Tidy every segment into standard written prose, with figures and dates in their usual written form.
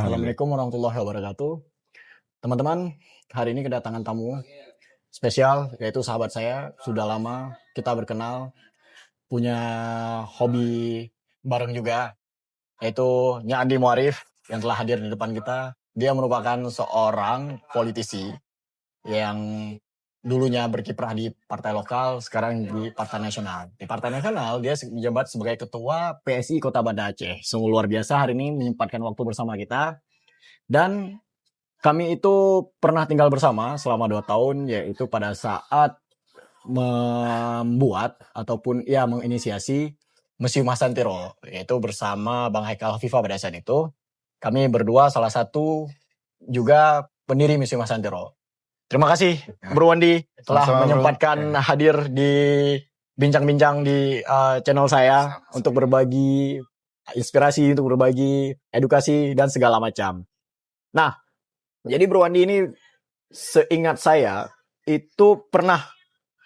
Assalamualaikum warahmatullahi wabarakatuh. Teman-teman, hari ini kedatangan tamu spesial, yaitu sahabat saya. Sudah lama kita berkenal, punya hobi bareng juga, yaitu Nya Andi Muarif yang telah hadir di depan kita. Dia merupakan seorang politisi yang dulunya berkiprah di partai lokal, sekarang di partai nasional. Di partai nasional, dia menjabat sebagai ketua PSI Kota Banda Aceh. Sungguh luar biasa hari ini menyempatkan waktu bersama kita. Dan kami itu pernah tinggal bersama selama 2 tahun, yaitu pada saat membuat ataupun menginisiasi Museum Masantiro, yaitu bersama Bang Haikal Hafifa pada saat itu. Kami berdua salah satu juga pendiri Museum Masantiro. Terima kasih Bro Wandi telah menyempatkan hadir di bincang-bincang di channel saya untuk berbagi inspirasi, untuk berbagi edukasi dan segala macam. Nah, jadi Bro Wandi ini seingat saya itu pernah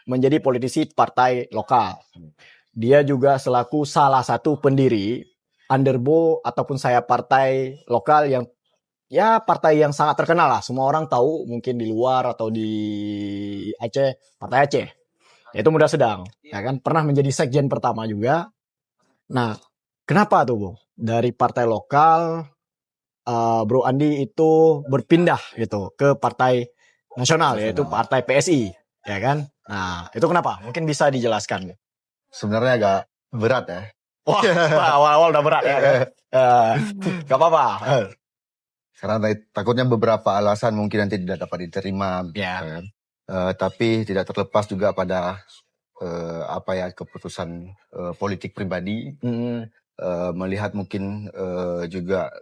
menjadi politisi partai lokal. Dia juga selaku salah satu pendiri Underbo ataupun saya partai lokal yang partai yang sangat terkenal lah. Semua orang tahu mungkin di luar atau di Aceh, Partai Aceh. Yaitu Muda Sedang, ya kan? Pernah menjadi sekjen pertama juga. Nah, kenapa tuh, Bro? Dari partai lokal Bro Andi itu berpindah gitu ke partai nasional, yaitu partai PSI, ya kan? Nah, itu kenapa? Mungkin bisa dijelaskan. Sebenarnya agak berat ya. Wah, awal-awal udah berat ya kan? Gak apa-apa. Karena takutnya beberapa alasan mungkin nanti tidak dapat diterima. Ya. Kan? Tapi tidak terlepas juga pada keputusan politik pribadi. Melihat mungkin juga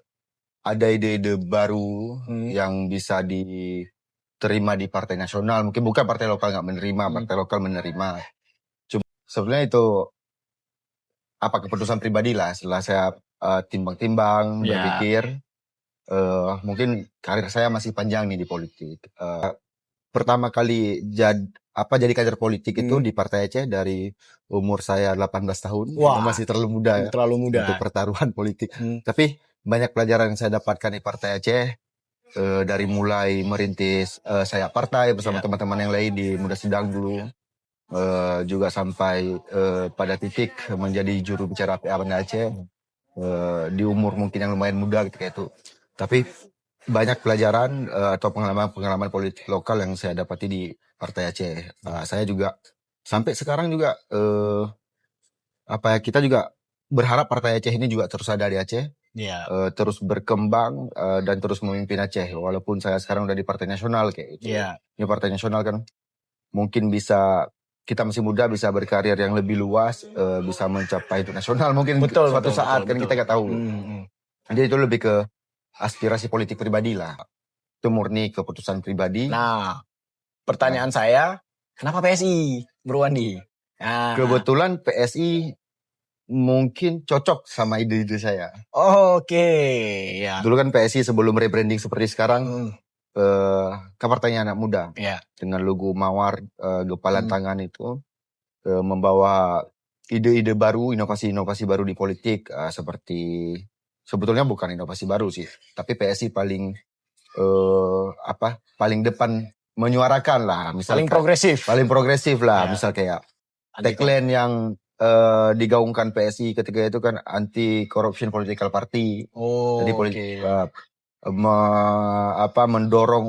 ada ide-ide baru yang bisa diterima di partai nasional. Mungkin bukan partai lokal nggak menerima, partai lokal menerima. Cuma sebenarnya itu keputusan pribadi lah. Setelah saya timbang-timbang, berpikir, mungkin karir saya masih panjang nih di politik. Pertama kali jadi kader politik itu di Partai Aceh dari umur saya 18 tahun. Wah, masih terlalu muda ya. Terlalu muda. Untuk pertaruhan politik. Tapi banyak pelajaran yang saya dapatkan di Partai Aceh. Dari mulai merintis saya partai bersama teman-teman yang lain di Muda Sedang dulu. Juga sampai pada titik menjadi juru bicara PA Banda Aceh. Di umur mungkin yang lumayan muda gitu kayak itu. Tapi banyak pelajaran atau pengalaman politik lokal yang saya dapati di Partai Aceh. Saya juga sampai sekarang juga kita juga berharap Partai Aceh ini juga terus ada di Aceh, terus berkembang dan terus memimpin Aceh. Walaupun saya sekarang udah di Partai Nasional kayak gitu. Ini Partai Nasional kan mungkin bisa kita masih muda bisa berkarir yang lebih luas, bisa mencapai itu nasional mungkin suatu saat kan kita nggak tahu. Jadi itu lebih ke aspirasi politik pribadi lah. Itu murni keputusan pribadi. Nah, pertanyaan saya, kenapa PSI, Bro Andi? Nah. Kebetulan PSI mungkin cocok sama ide-ide saya. Oke, ya. Dulu kan PSI sebelum rebranding seperti sekarang, partainya anak muda. Dengan logo mawar, gepalan tangan itu, membawa ide-ide baru, inovasi-inovasi baru di politik, seperti sebetulnya bukan inovasi baru sih, tapi PSI paling depan menyuarakan lah, paling progresif lah, misal kayak tagline yang digaungkan PSI ketika itu kan anti corruption political party. Jadi mendorong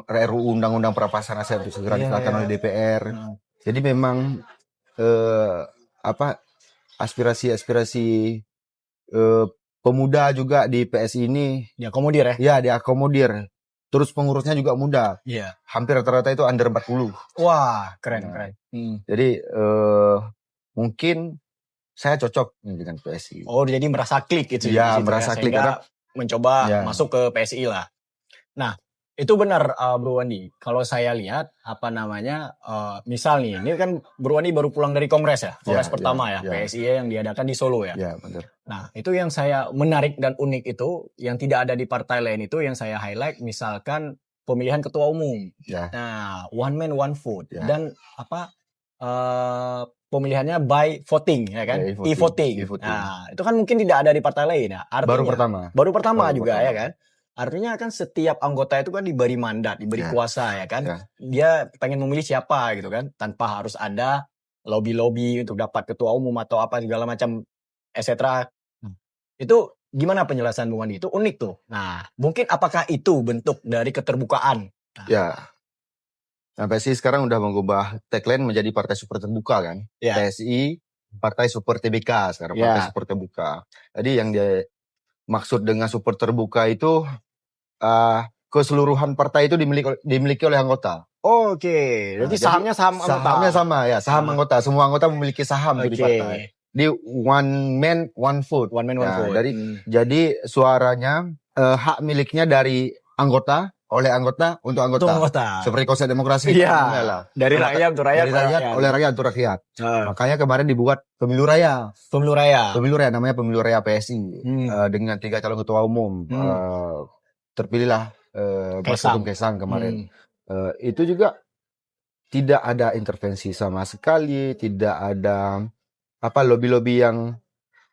RUU undang-undang perampasan aset untuk segera disahkan oleh DPR. Jadi memang aspirasi pemuda juga di PSI ini diakomodir ya? Ya, diakomodir. Terus pengurusnya juga muda. Hampir rata-rata itu under 40. Wah, keren. Jadi mungkin saya cocok dengan PSI. Oh, jadi merasa klik gitu ya? Merasa klik karena mencoba masuk ke PSI lah. Nah, itu benar Bro Wandi. Kalau saya lihat misal nih, ini kan Bro Wandi baru pulang dari kongres ya, kongres pertama PSI yang diadakan di Solo ya. Ya, benar. Nah, itu yang saya menarik dan unik itu, yang tidak ada di partai lain itu, yang saya highlight, misalkan pemilihan ketua umum. Nah, one man one vote dan pemilihannya by voting ya kan, e-voting. Nah, itu kan mungkin tidak ada di partai lain ya. Artinya, baru pertama juga ya kan. artinya kan setiap anggota itu kan diberi mandat, diberi Ya. kuasa ya kan. Ya. Dia pengen memilih siapa gitu kan, tanpa harus ada lobby-lobby untuk dapat ketua umum atau apa segala macam etc. Itu gimana penjelasan Bung Andi? Itu unik tuh. Nah, mungkin apakah itu bentuk dari keterbukaan? Ya. Nah, PSI sekarang udah mengubah tagline menjadi partai super terbuka kan. Ya. PSI partai super TBK sekarang, Ya. partai super terbuka. Jadi yang dia maksud dengan super terbuka itu keseluruhan partai itu dimiliki oleh anggota. Oke, jadi sahamnya saham anggota. Sahamnya sama ya, saham anggota. Semua anggota memiliki saham tuh di partai. Di one man one vote. One man one vote. Jadi suaranya hak miliknya dari anggota oleh anggota untuk anggota. Seperti konsep demokrasi. Iya. Dari rakyat untuk rakyat. Dari rakyat oleh rakyat untuk rakyat. Makanya kemarin dibuat pemilu raya. Pemilu raya namanya pemilu raya PSI dengan 3 calon ketua umum. Terpilihlah Mas Kaisang kemarin. Itu juga tidak ada intervensi sama sekali, tidak ada lobby-lobby yang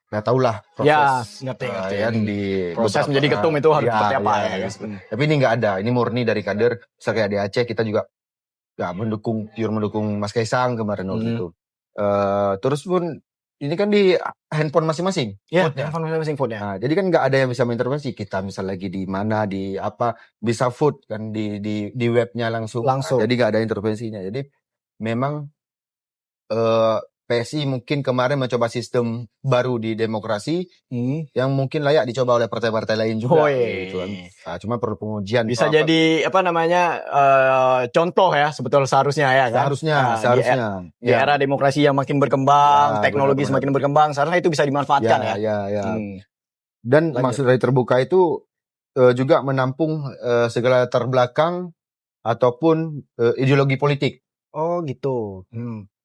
nggak tahu lah proses. Ya, ngerti. Di proses menjadi ketum itu harus seperti apa ya. Tapi ini nggak ada, ini murni dari kader. Misalnya kayak di Aceh kita juga nggak mendukung Mas Kaisang kemarin waktu itu. Terus pun ini kan di handphone masing-masing. Ya, handphone masing-masing vote-nya. Nah, jadi kan nggak ada yang bisa mengintervensi. Kita misal lagi di mana, di apa, bisa vote kan di webnya langsung. Jadi nggak ada intervensinya. Jadi memang PSI mungkin kemarin mencoba sistem baru di demokrasi yang mungkin layak dicoba oleh partai-partai lain juga. Gitu kan. Nah, cuma perlu pengujian. Bisa jadi contoh ya sebetulnya seharusnya ya kan. Seharusnya. Di era demokrasi yang makin berkembang, teknologi semakin berkembang, seharusnya itu bisa dimanfaatkan ya. Dan maksud dari terbuka itu juga menampung segala latar belakang ataupun ideologi politik. Oh gitu.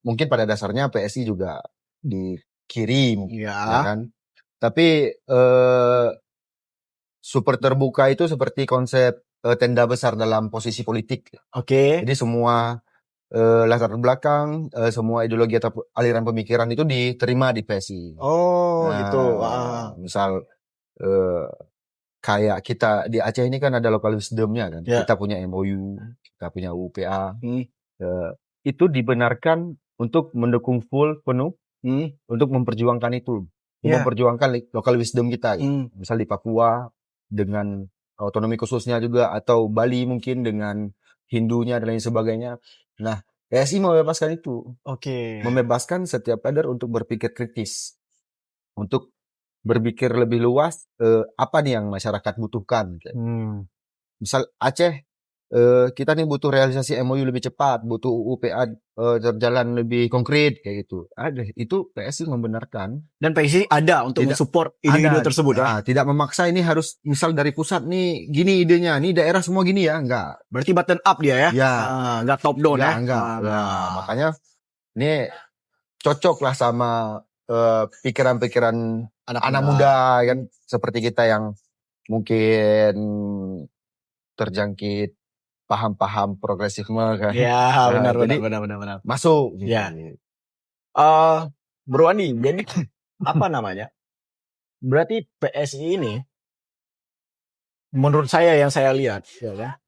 Mungkin pada dasarnya PSI juga di kiri ya kan. Tapi super terbuka itu seperti konsep tenda besar dalam posisi politik. Jadi semua latar belakang, semua ideologi atau aliran pemikiran itu diterima di PSI. Gitu. Misal kayak kita di Aceh ini kan ada local wisdom-nya kan. Kita punya MOU, kita punya UPA. Itu dibenarkan untuk mendukung penuh untuk memperjuangkan itu. Memperjuangkan local wisdom kita. Misal di Papua dengan otonomi khususnya juga, atau Bali mungkin dengan Hindunya dan lain sebagainya. Nah, PSI membebaskan itu. Membebaskan setiap kader untuk berpikir kritis. Untuk berpikir lebih luas, apa nih yang masyarakat butuhkan. Misal Aceh, kita nih butuh realisasi MOU lebih cepat, butuh UPA terjalan lebih konkret kayak gitu. Itu PSI membenarkan. Dan PSI ada untuk mensupport ide-ide tersebut ya. Tidak memaksa ini harus misal dari pusat nih gini idenya, nih daerah semua gini ya, enggak. Berarti button up dia ya. Enggak top down ya. Enggak. Makanya ini cocok lah sama pikiran-pikiran anak muda kan, seperti kita yang mungkin terjangkit paham-paham progresifme kan. Ya, benar. Masuk. Ya. Bro Andi, jadi apa namanya? Berarti PSI ini, menurut saya yang saya lihat, ya,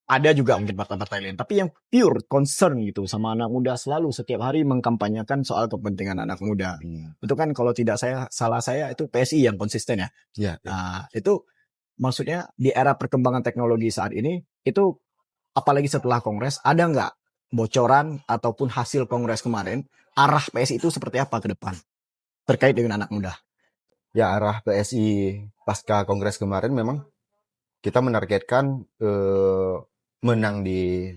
ada juga mungkin partai-partai lain, tapi yang pure concern gitu sama anak muda, selalu setiap hari mengkampanyekan soal kepentingan anak muda. Itu kan kalau tidak salah saya itu PSI yang konsisten ya. Itu maksudnya di era perkembangan teknologi saat ini, itu apalagi setelah kongres, ada nggak bocoran ataupun hasil kongres kemarin, arah PSI itu seperti apa ke depan terkait dengan anak muda? Ya, arah PSI pasca kongres kemarin memang kita menargetkan menang di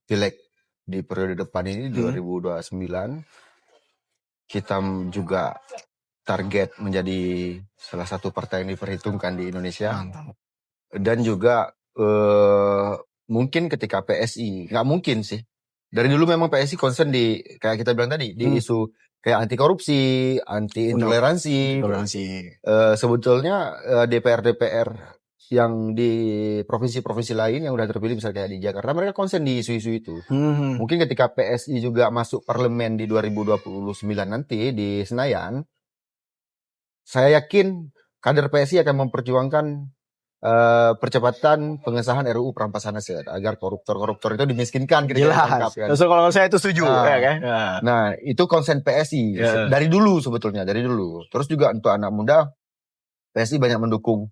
pileg di periode depan ini 2029. Kita juga target menjadi salah satu partai yang diperhitungkan di Indonesia. Dan juga mungkin ketika PSI, nggak mungkin sih. Dari dulu memang PSI concern di, kayak kita bilang tadi, di isu kayak anti korupsi, anti intoleransi. Sebetulnya DPR yang di provinsi-provinsi lain yang udah terpilih, misalnya kayak di Jakarta, mereka concern di isu-isu itu. Mungkin ketika PSI juga masuk parlemen di 2029 nanti di Senayan, saya yakin kader PSI akan memperjuangkan percepatan pengesahan RUU perampasan aset agar koruptor-koruptor itu dimiskinkan ketika ditangkap kan. So, kalau saya itu setuju, Nah, ya kan? Nah, itu konsen PSI dari dulu sebetulnya, dari dulu. Terus juga untuk anak muda, PSI banyak mendukung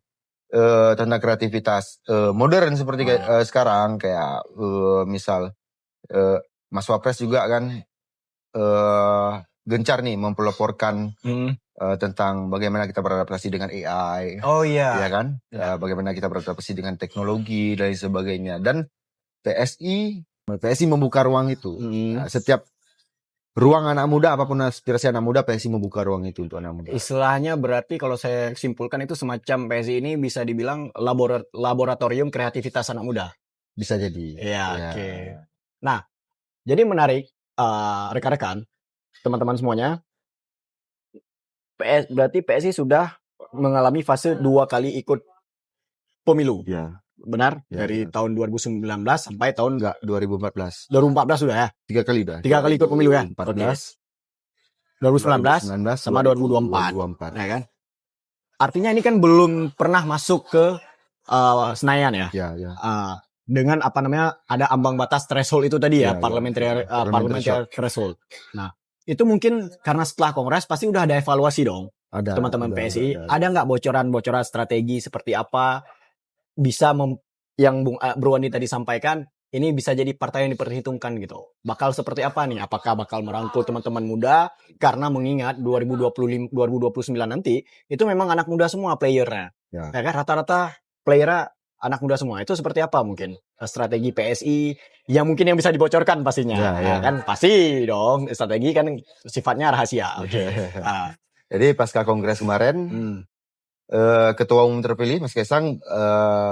tentang kreativitas modern seperti sekarang, kayak misal Mas Wapres juga kan gencar nih mempelaporkan tentang bagaimana kita beradaptasi dengan AI. Oh iya. Ya kan? Bagaimana kita beradaptasi dengan teknologi dan sebagainya. Dan PSI membuka ruang itu. Nah, setiap ruang anak muda, apapun aspirasi anak muda, PSI membuka ruang itu untuk anak muda. Istilahnya berarti kalau saya simpulkan itu semacam PSI ini bisa dibilang laboratorium kreativitas anak muda. Bisa jadi. Ya, oke. Nah, jadi menarik rekan-rekan, teman-teman semuanya. Berarti PSI sudah mengalami fase 2 kali ikut pemilu. Ya. Benar? Dari tahun 2019 sampai tahun 2014. 2014 sudah ya? 3 kali udah. 3 kali ikut pemilu ya? 2014. 2019 sama 2024. Ya kan? Artinya ini kan belum pernah masuk ke Senayan ya? Ya. Dengan apa namanya, ada ambang batas threshold itu tadi ya, parliamentary threshold. Nah, itu mungkin karena setelah kongres pasti udah ada evaluasi dong, teman-teman PSI. Ada nggak bocoran-bocoran strategi seperti apa bisa yang Bro Andi tadi sampaikan, ini bisa jadi partai yang diperhitungkan gitu. Bakal seperti apa nih? Apakah bakal merangkul teman-teman muda? Karena mengingat 2029 nanti itu memang anak muda semua playernya. Ya kan, rata-rata playernya anak muda semua. Itu seperti apa mungkin strategi PSI yang mungkin yang bisa dibocorkan pastinya. Ya kan pasti dong, strategi kan sifatnya rahasia. Jadi pasca kongres kemarin Ketua Umum terpilih Mas Kaisang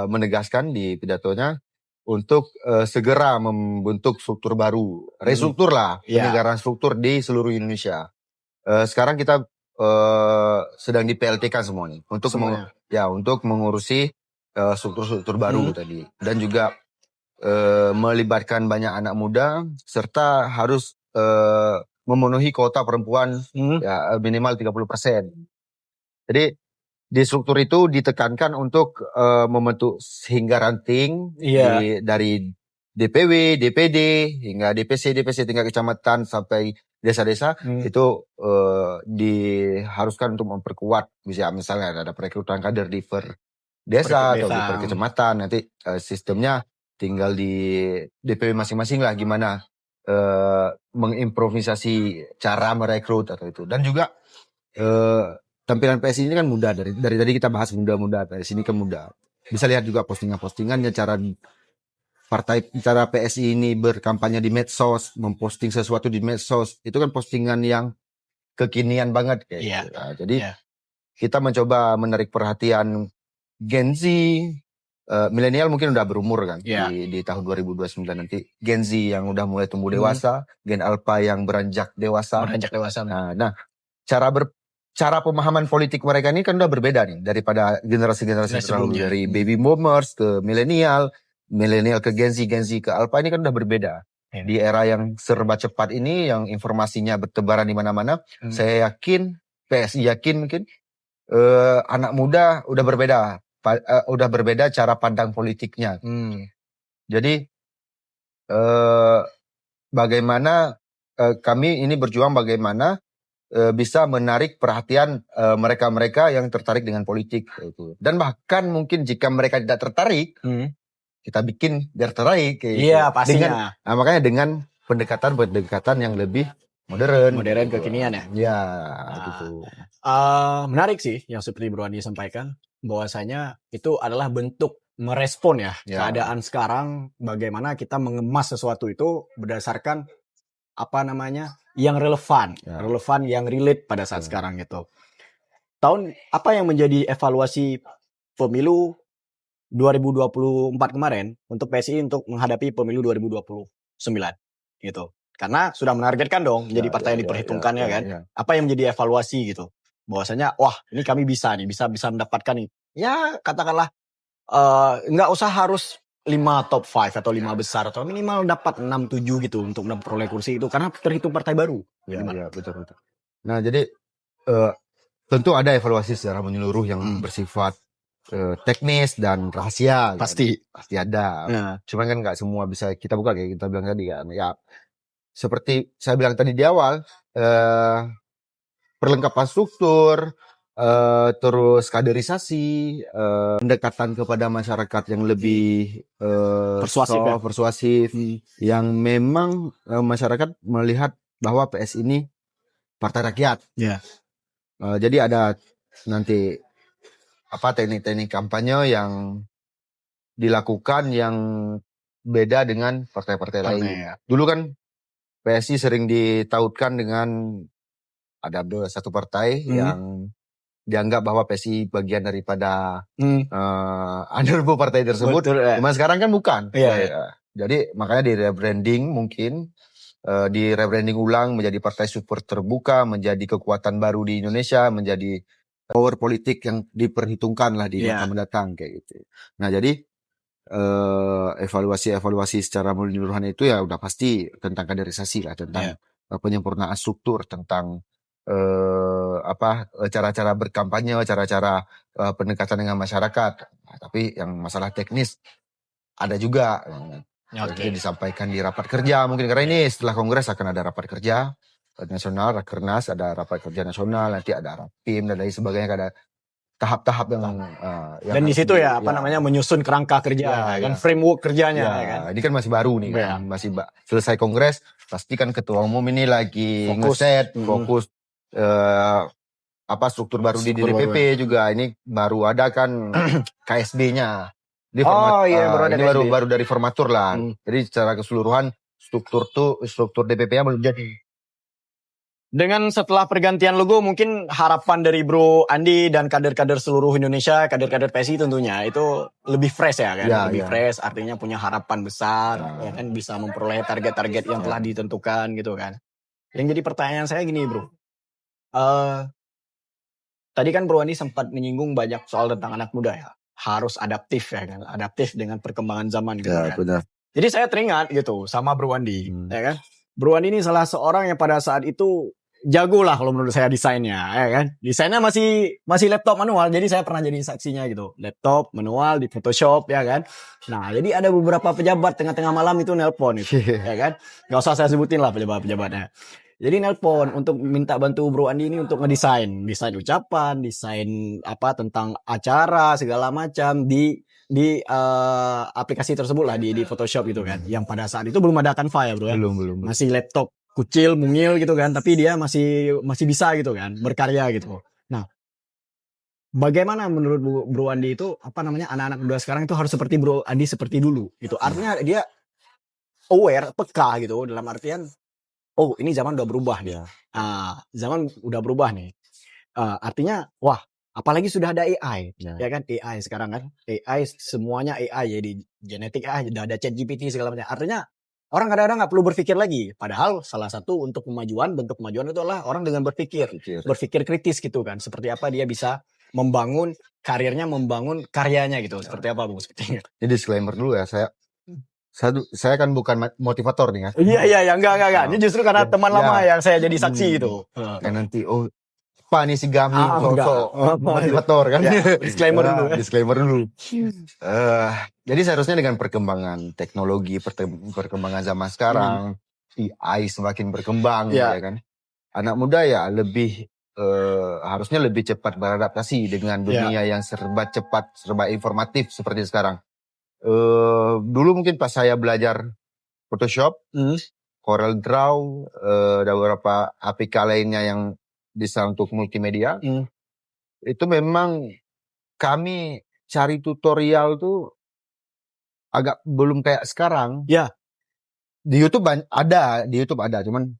menegaskan di pidatonya untuk segera membentuk struktur baru, restruktur lah, penyegaran struktur di seluruh Indonesia. Sekarang kita sedang di PLT-kan semuanya untuk mengurusi struktur-struktur baru tadi, dan juga melibatkan banyak anak muda serta harus memenuhi kuota perempuan ya minimal 30%. Jadi di struktur itu ditekankan untuk membentuk hingga ranting dari DPW, DPD hingga DPC tingkat kecamatan sampai desa-desa itu diharuskan untuk memperkuat, misalnya ada perekrutan kader di per desa atau di per kecamatan. Nanti sistemnya tinggal di DPW masing-masing lah gimana mengimprovisasi cara merekrut atau itu. Dan juga tampilan PSI ini kan muda, dari tadi kita bahas muda-muda, PSI ini kan muda. Bisa lihat juga postingan-postingannya, cara PSI ini berkampanye di medsos, memposting sesuatu di medsos, itu kan postingan yang kekinian banget kayak gitu. Nah, jadi kita mencoba menarik perhatian Gen Z, milenial mungkin udah berumur kan di tahun 2029 nanti. Gen Z yang udah mulai tumbuh dewasa, Gen Alpha yang beranjak dewasa. Nah, cara pemahaman politik mereka ini kan udah berbeda nih daripada generasi-generasi terdahulu, dari baby boomers ke milenial ke Gen Z ke Alpha, ini kan udah berbeda. Di era yang serba cepat ini, yang informasinya bertebaran di mana-mana, saya yakin, PSI yakin mungkin anak muda udah berbeda cara pandang politiknya. Jadi bagaimana kami ini berjuang bagaimana bisa menarik perhatian mereka-mereka yang tertarik dengan politik gitu. Dan bahkan mungkin jika mereka tidak tertarik, kita bikin biar tertarik kayak gitu. Pastinya. Makanya dengan pendekatan yang lebih modern gitu. Kekinian ya. Ya, gitu. Menarik sih yang seperti Bro Andi sampaikan, bahwasanya itu adalah bentuk merespon keadaan sekarang, bagaimana kita mengemas sesuatu itu berdasarkan yang relevan, yang relate pada saat sekarang gitu. Apa yang menjadi evaluasi pemilu 2024 kemarin untuk PSI untuk menghadapi pemilu 2029 gitu. Karena sudah menargetkan dong menjadi partai yang diperhitungkan kan. Apa yang menjadi evaluasi gitu? Bahwasanya wah, ini kami bisa mendapatkan nih. Ya, katakanlah nggak usah harus 5 top 5 atau 5 besar, atau minimal dapat 6-7 gitu untuk memperoleh kursi itu, karena terhitung partai baru. Iya, betul. Nah, jadi tentu ada evaluasi secara menyeluruh yang bersifat teknis dan rahasia. Pasti. Kan? Pasti ada. Nah. Cuman kan nggak semua bisa kita buka kayak kita bilang tadi kan. Ya seperti saya bilang tadi di awal, perlengkapan struktur, terus kaderisasi, pendekatan kepada masyarakat yang lebih Persuasif, ya? persuasif, yang memang masyarakat melihat bahwa PS ini partai rakyat. Ya. Jadi ada nanti teknik-teknik kampanye yang dilakukan yang beda dengan partai-partai lain. Ya. Dulu kan PSI sering ditautkan dengan ada satu partai yang dianggap bahwa PSI bagian daripada underbo partai tersebut. Betul, ya. Cuma sekarang kan bukan. Iya. Jadi makanya di rebranding mungkin di rebranding ulang menjadi partai super terbuka, menjadi kekuatan baru di Indonesia, menjadi power politik yang diperhitungkan lah di masa mendatang kayak gitu. Nah jadi evaluasi secara menyeluruhan itu ya udah pasti tentang kaderisasi lah, tentang penyempurnaan struktur, tentang cara-cara berkampanye, cara-cara pendekatan dengan masyarakat. Nah, tapi yang masalah teknis ada juga. Jadi disampaikan di rapat kerja mungkin, karena ini setelah kongres akan ada rapat kerja nasional, rakernas, ada rapat kerja nasional, nanti ada rapim dan lain sebagainya, ada tahap-tahap yang dan di situ menyusun kerangka kerja dan framework kerjanya kan. Ini kan masih baru nih kan, masih selesai kongres, pasti kan ketua umum ini lagi fokus struktur baru di DPP juga. Ini baru ada kan KSB-nya. Baru dari formatur lah. Jadi secara keseluruhan struktur DPP-nya belum jadi. Dengan setelah pergantian logo, mungkin harapan dari Bro Andi dan kader-kader seluruh Indonesia, kader-kader PSI tentunya itu lebih fresh ya kan, fresh, artinya punya harapan besar, ya kan, bisa memperoleh target-target yang telah ditentukan gitu kan. Yang jadi pertanyaan saya gini Bro, tadi kan Bro Andi sempat menyinggung banyak soal tentang anak muda ya, harus adaptif ya kan, adaptif dengan perkembangan zaman gitu kan. Benar. Jadi saya teringat gitu sama Bro Andi, ya kan. Bro Andi ini salah seorang yang pada saat itu jago lah kalau menurut saya desainnya, ya kan. Desainnya masih laptop manual, jadi saya pernah jadi saksinya gitu. Laptop manual di Photoshop, ya kan. Nah, jadi ada beberapa pejabat tengah-tengah malam itu nelpon itu, ya kan. Gak usah saya sebutin lah pejabat-pejabatnya. Jadi nelpon untuk minta bantu Bro Andi ini untuk desain ucapan, desain tentang acara segala macam di aplikasi tersebut lah, di Photoshop gitu kan. Yang pada saat itu belum ada Canva ya Bro ya. Belum. Masih laptop kucil, mungil gitu kan, tapi dia masih bisa gitu kan, berkarya gitu. Nah, bagaimana menurut Bro Andi itu anak-anak muda sekarang itu harus seperti Bro Andi seperti dulu gitu. Artinya dia aware, peka gitu, dalam artian ini zaman udah berubah nih. Zaman udah berubah nih. Artinya apalagi sudah ada AI, ya kan, AI sekarang kan, AI semuanya AI, jadi genetik AI, udah ada ChatGPT segala macam. Artinya orang kadang-kadang nggak perlu berpikir lagi. Padahal salah satu bentuk kemajuan itu adalah orang dengan berpikir kritis gitu kan. Seperti apa dia bisa membangun karirnya, membangun karyanya gitu. Seperti apa Bung? Sepertinya. Ini disclaimer dulu ya, saya kan bukan motivator nih kan. Iya, enggak. Ini justru karena teman lama yang saya jadi saksi gitu. Yang nanti apa nih si Gami motivator kan. Disclaimer dulu. Disclaimer dulu. Jadi seharusnya dengan perkembangan teknologi, perkembangan zaman sekarang, AI semakin berkembang, ya kan. Anak muda ya harusnya lebih cepat beradaptasi dengan dunia yang serba cepat, serba informatif seperti sekarang. Dulu mungkin pas saya belajar Photoshop, Corel Draw, ada beberapa APK lainnya yang bisa untuk multimedia. Itu memang kami cari tutorial tuh agak belum kayak sekarang. Ya. Di YouTube ada, cuman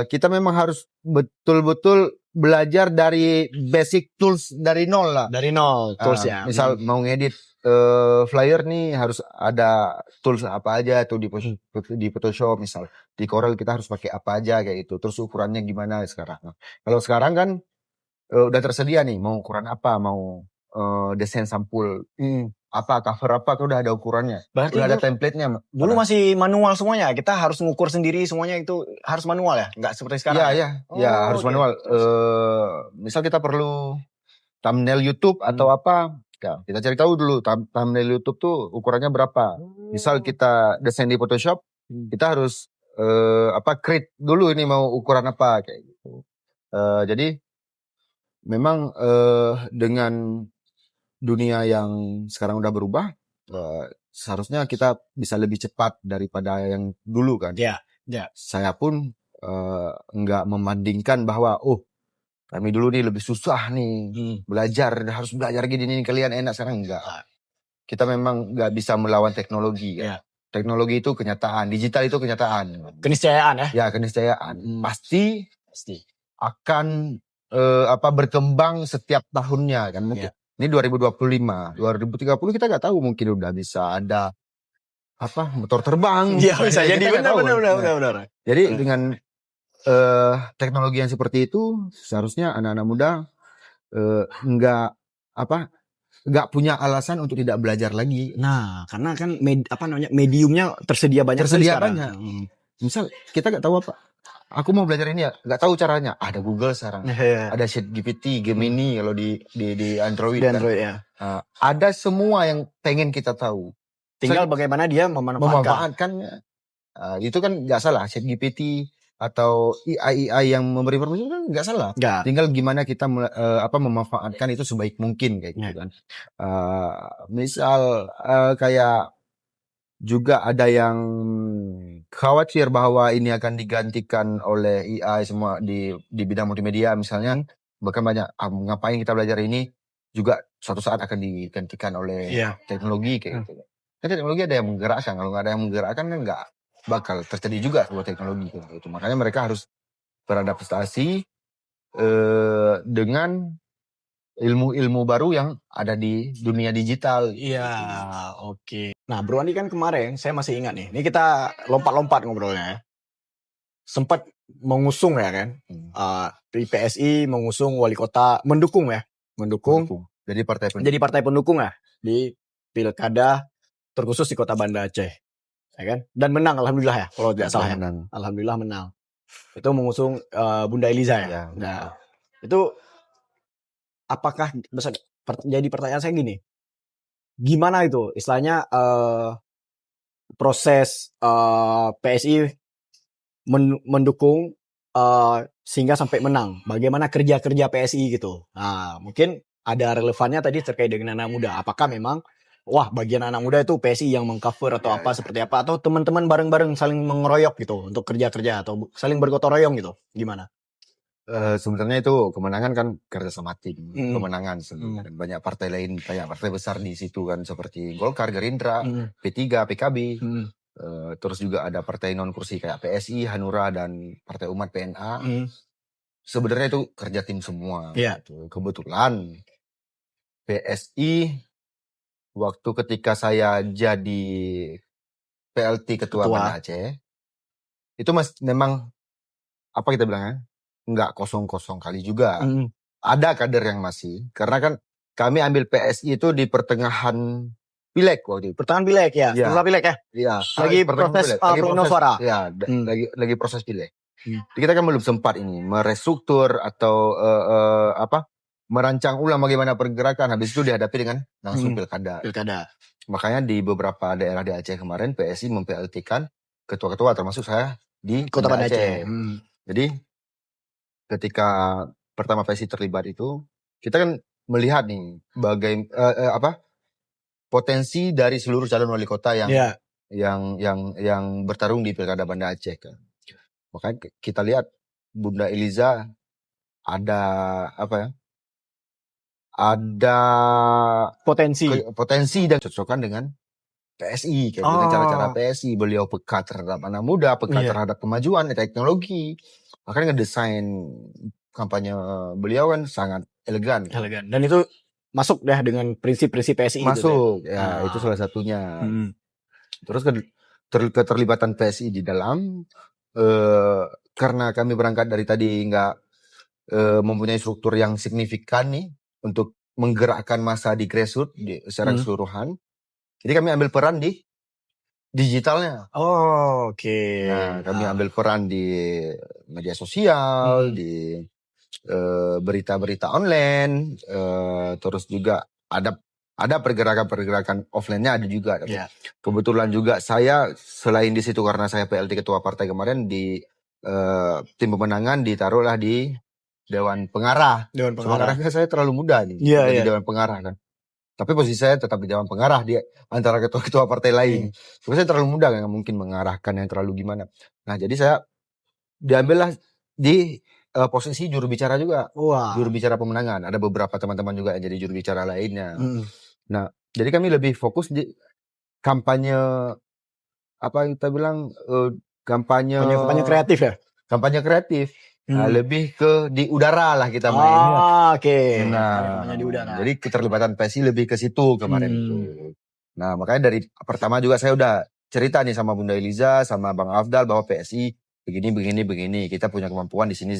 kita memang harus betul-betul belajar dari basic tools dari nol lah. Dari nol tools ya. Misal mau ngedit flyer nih harus ada tools apa aja tuh di Photoshop, misal di Corel kita harus pakai apa aja kayak itu. Terus ukurannya gimana sekarang. Kalau sekarang kan udah tersedia nih, mau ukuran apa, mau desain sampul apa, cover apa, udah ada ukurannya. Berarti udah ada template-nya. Dulu masih manual semuanya. Kita harus ngukur sendiri semuanya, itu harus manual ya? Nggak seperti sekarang? Harus manual. Misal kita perlu thumbnail YouTube atau apa, Ya, kita cari tahu dulu thumbnail YouTube tuh ukurannya berapa. Misal kita desain di Photoshop, kita harus create dulu ini mau ukuran apa kayak gitu. Jadi memang dengan dunia yang sekarang udah berubah, seharusnya kita bisa lebih cepat daripada yang dulu kan. Ya, ya. Saya pun nggak membandingkan bahwa kami dulu nih lebih susah nih belajar, harus belajar gini nih, kalian enak, sekarang enggak. Kita memang nggak bisa melawan teknologi kan. Ya. Teknologi itu kenyataan, digital itu kenyataan. Keniscayaan ya. Ya, keniscayaan. Pasti akan berkembang setiap tahunnya kan mungkin. Ini 2025, 2030 kita nggak tahu, mungkin udah bisa ada motor terbang. Iya, bisa jadi, Kita nggak tahu. benar. Jadi dengan teknologi yang seperti itu, seharusnya anak-anak muda nggak punya alasan untuk tidak belajar lagi. Nah, karena kan mediumnya tersedia banyak. Misal kita nggak tahu apa, aku mau belajar ini ya, nggak tahu caranya. Ada Google sekarang, ada ChatGPT, Gemini kalau di Android. Di Android ya. Ada semua yang pengen kita tahu. Tinggal bagaimana dia memanfaatkannya. Itu kan nggak salah. ChatGPT atau AI yang memberi informasi kan nggak salah. Tinggal gimana kita memanfaatkan itu sebaik mungkin kayak gitu kan. Misal kayak juga ada yang khawatir bahwa ini akan digantikan oleh AI semua di bidang multimedia misalnya. Bahkan banyak ngapain kita belajar ini juga suatu saat akan digantikan oleh teknologi kayak gitu. Kan teknologi ada yang menggerakkan, kalau nggak ada yang menggerakkan kan nggak bakal terjadi juga sebuah teknologi gitu. Makanya mereka harus beradaptasi dengan ilmu-ilmu baru yang ada di dunia digital. Iya, oke. Nah, Bro Andi kan kemarin saya masih ingat nih. Ini kita lompat-lompat ngobrolnya ya. Sempat mengusung ya kan. Di PSI mengusung wali kota, mendukung. Jadi partai pendukung ya di pilkada terkhusus di Kota Banda Aceh. Ya kan? Dan menang alhamdulillah ya, kalau tidak salah ya. Alhamdulillah menang. Itu mengusung Bunda Eliza ya. Nah, itu apakah jadi pertanyaan saya gini. Gimana itu istilahnya proses PSI mendukung sehingga sampai menang. Bagaimana kerja-kerja PSI gitu. Nah, mungkin ada relevannya tadi terkait dengan anak muda. Apakah memang bagian anak muda itu PSI yang mengcover atau seperti apa, atau teman-teman bareng-bareng saling mengeroyok gitu untuk kerja-kerja atau saling bergotong royong gitu. Gimana? Sebenarnya itu kemenangan kan kerja sama tim, kemenangan sebenarnya. Banyak partai lain, banyak partai besar di situ kan, seperti Golkar, Gerindra, P3, PKB. Terus juga ada partai non kursi kayak PSI, Hanura, dan Partai Umat PNA. Sebenarnya itu kerja tim semua. Gitu. Kebetulan PSI waktu ketika saya jadi PLT Ketua Banda Aceh, itu memang apa kita bilangnya, nggak kosong-kosong kali juga. Ada kader yang masih, karena kan kami ambil PSI itu di pertengahan pileg waktu itu. Pertengahan pileg ya? Setelah pileg ya? Iya. Lagi proses perolehan suara? Iya, lagi proses pileg. Jadi kita kan belum sempat ini merestruktur atau merancang ulang bagaimana pergerakan. Habis itu dihadapi dengan langsung pilkada. Makanya di beberapa daerah di Aceh kemarin PSI mem-PLT-kan ketua-ketua, termasuk saya di Kota Banda Aceh. Jadi ketika pertama PSI terlibat itu, kita kan melihat nih potensi dari seluruh calon wali kota yang bertarung di pilkada Banda Aceh kan. Makanya kita lihat Bunda Eliza ada potensi dan cocokkan dengan PSI kayak dengan cara-cara PSI. Beliau peka terhadap anak muda, peka terhadap kemajuan teknologi. Makanya ngedesain kampanye beliau kan sangat elegan. Dan itu masuk deh dengan prinsip-prinsip PSI. Masuk, gitu ya. Itu salah satunya. Terus keterlibatan PSI di dalam, karena kami berangkat dari tadi nggak mempunyai struktur yang signifikan nih untuk menggerakkan massa di grassroots secara keseluruhan. Jadi kami ambil peran di digitalnya. Oke. Nah, kami ambil peran di media sosial, di berita-berita online, terus juga ada ada pergerakan-pergerakan offline-nya ada juga. Tapi Iya. kebetulan juga saya selain di situ karena saya PLT ketua partai kemarin di tim pemenangan ditaruhlah di Dewan Pengarah. Dewan Sementara Pengarah. saya terlalu muda nih Iya, jadi iya. Dewan Pengarah kan. Tapi posisi saya tetap di Dewan Pengarah di antara ketua-ketua partai lain. Tapi saya terlalu muda kan, nggak mungkin mengarahkan yang terlalu gimana. Nah jadi saya diambillah di posisi juru bicara juga. Wah. Juru bicara pemenangan. Ada beberapa teman-teman juga yang jadi juru bicara lainnya. Mm. Nah, jadi kami lebih fokus di kampanye apa kita bilang kampanye Kampanye kreatif ya? kampanye kreatif. Nah, lebih ke di udara lah kita main. Oke. Nah, Kampanye di udara. jadi keterlibatan PSI lebih ke situ kemarin itu. Nah, makanya dari pertama juga saya udah cerita nih sama Bunda Eliza, sama Bang Afdal bahwa PSI begini. Kita punya kemampuan di sini.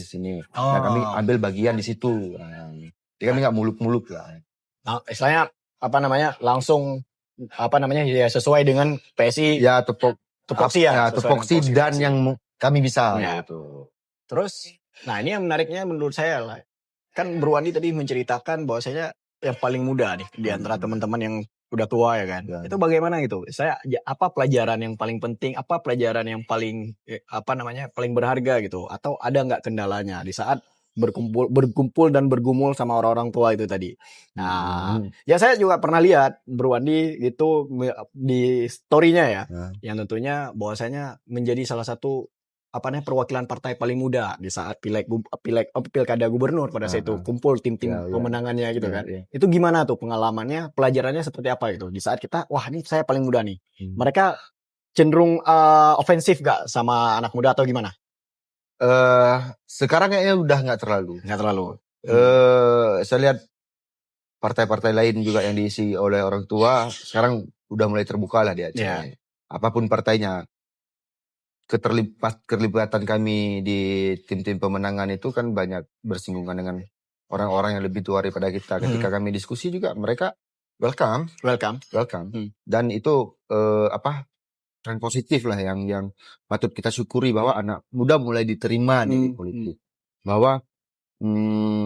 Nah, kami ambil bagian di situ. Nah, jadi kami nggak muluk-muluk lah. Nah, istilahnya apa namanya langsung apa namanya ya sesuai dengan PSI. Ya tupoksi ya. tupoksi dan PSI. yang kami bisa. Ya. Gitu. Terus, nah ini yang menariknya menurut saya lah. Kan Bro Andi tadi menceritakan bahwasanya yang paling muda nih di antara teman-teman yang udah tua ya kan. Ya. Itu bagaimana gitu? Apa pelajaran yang paling penting? Apa pelajaran yang paling paling berharga gitu? Atau ada nggak kendalanya di saat berkumpul dan bergumul sama orang-orang tua itu tadi? Nah, ya saya juga pernah lihat Bro Andi itu di story-nya ya, yang tentunya bahwasanya menjadi salah satu perwakilan partai paling muda di saat pilkada gubernur pada saat itu kumpul tim-tim pemenangannya gitu kan. Itu gimana tuh pengalamannya, pelajarannya seperti apa itu di saat kita wah ini saya paling muda nih. Mereka cenderung ofensif gak sama anak muda atau gimana? Sekarang kayaknya udah nggak terlalu. Saya lihat partai-partai lain juga yang diisi oleh orang tua sekarang udah mulai terbuka lah di Aceh. Apapun partainya. Keterlibatan kami di tim-tim pemenangan itu kan banyak bersinggungan dengan orang-orang yang lebih tua daripada kita. Ketika kami diskusi juga mereka welcome. Dan itu tren positif lah yang patut kita syukuri bahwa anak muda mulai diterima nih di politik. Bahwa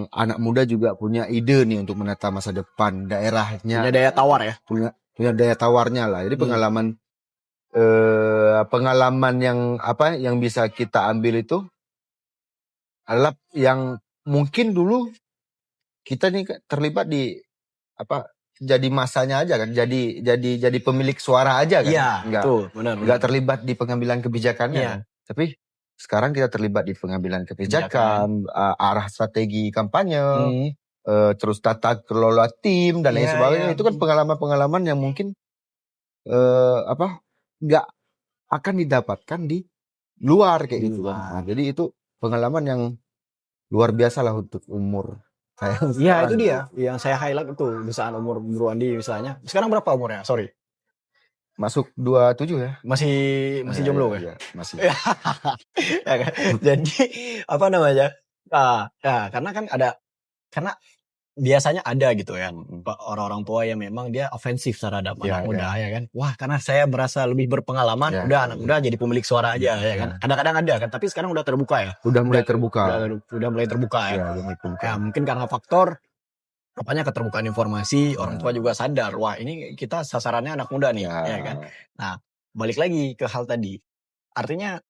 anak muda juga punya ide nih untuk menata masa depan daerahnya. Punya daya tawar ya. Punya daya tawarnya lah. Jadi pengalaman yang bisa kita ambil itu adalah yang mungkin dulu kita nih terlibat di jadi masanya aja kan, jadi pemilik suara aja kan. Iya, betul, benar. Nggak terlibat di pengambilan kebijakannya. Kan? Tapi sekarang kita terlibat di pengambilan kebijakan, arah strategi kampanye, terus tata kelola tim dan lain sebagainya. Itu kan pengalaman-pengalaman yang mungkin nggak akan didapatkan di luar kayak gitu kan. Nah, jadi itu pengalaman yang luar biasa lah untuk umur saya. Iya itu dia yang saya highlight itu saat umur Bro Andi misalnya. Sekarang berapa umurnya? Sorry. Masuk 27 ya. Masih jomblo kan? Ya, masih. Jadi karena kan karena biasanya ada gitu ya orang-orang tua yang memang dia ofensif terhadap anak muda ya kan. Wah, karena saya merasa lebih berpengalaman, udah anak muda jadi pemilik suara aja ya kan. Kadang-kadang ada kan, tapi sekarang udah terbuka ya. Udah mulai terbuka. Udah mulai terbuka ya. Ya, mungkin karena faktor keterbukaan informasi, orang tua juga sadar, wah ini kita sasarannya anak muda nih, ya kan. Nah, balik lagi ke hal tadi. Artinya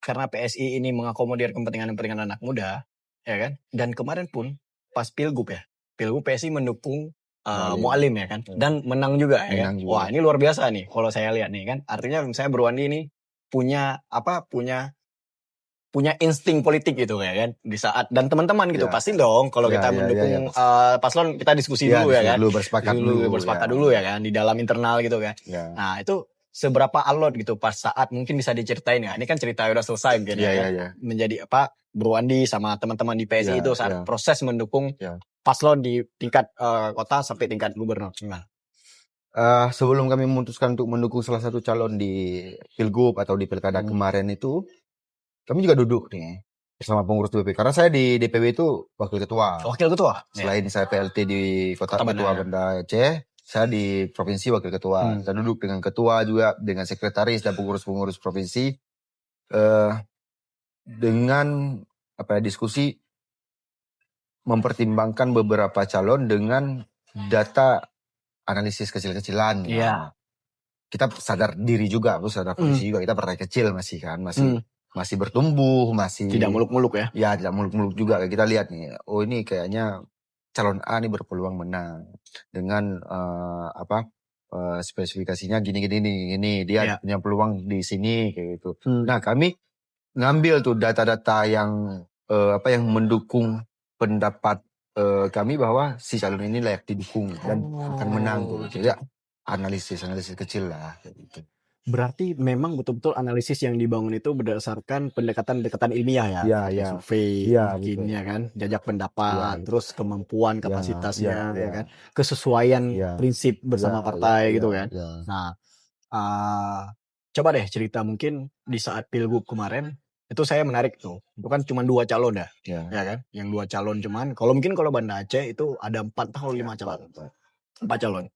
karena PSI ini mengakomodir kepentingan anak muda, ya kan. Dan kemarin pun pas Pilgub PSI mendukung Mualim ya kan, dan menang juga ya kan. Wah ini luar biasa nih kalau saya lihat nih kan. Artinya misalnya Bro Andi ini punya insting politik gitu ya kan di saat dan teman-teman gitu pasti dong kalau kita mendukung paslon kita diskusi dulu ya kan. Bersepakat dulu ya kan di dalam internal gitu kan. Nah itu seberapa alot gitu pas saat mungkin bisa diceritain ya. Ini kan cerita udah selesai mungkin menjadi Bro Andi sama teman-teman di PSI itu saat proses mendukung paslon di tingkat kota sampai tingkat gubernur. Sebelum kami memutuskan untuk mendukung salah satu calon di Pilgub atau di Pilkada kemarin itu, kami juga duduk nih bersama pengurus DPP. Karena saya di DPW itu wakil ketua. Selain saya PLT di Kota Banda Aceh, saya di provinsi wakil ketua. Saya duduk dengan ketua juga, dengan sekretaris dan pengurus-pengurus provinsi. Dengan diskusi mempertimbangkan beberapa calon dengan data analisis kecil-kecilan. Iya. Kita sadar diri juga, aku sadar kondisi juga, kita partai kecil masih kan, masih bertumbuh, masih Tidak muluk-muluk ya. ya tidak muluk-muluk juga. Kita lihat nih, oh ini kayaknya calon A nih berpeluang menang dengan spesifikasinya gini, dia punya peluang di sini kayak gitu. Nah, kami ngambil tuh data-data yang yang mendukung pendapat kami bahwa si calon ini layak didukung dan akan menang tuh. Jadi analisis kecil lah kayak gitu. Berarti memang betul-betul analisis yang dibangun itu berdasarkan pendekatan-pendekatan ilmiah ya, Iya, seperti iya. survei, Iya, mungkin betul. ya kan, jajak pendapat, Iya. terus kemampuan, Iya, kapasitasnya, iya, ya kan, kesesuaian iya. prinsip bersama Iya, partai iya, gitu kan. iya. Nah, coba deh cerita mungkin di saat pilgub kemarin itu saya menarik tuh. Itu kan cuma 2 calon ya, Iya. ya kan? Yang 2 calon cuman kalau Banda Aceh itu ada 4 atau 5 calon. 4 calon.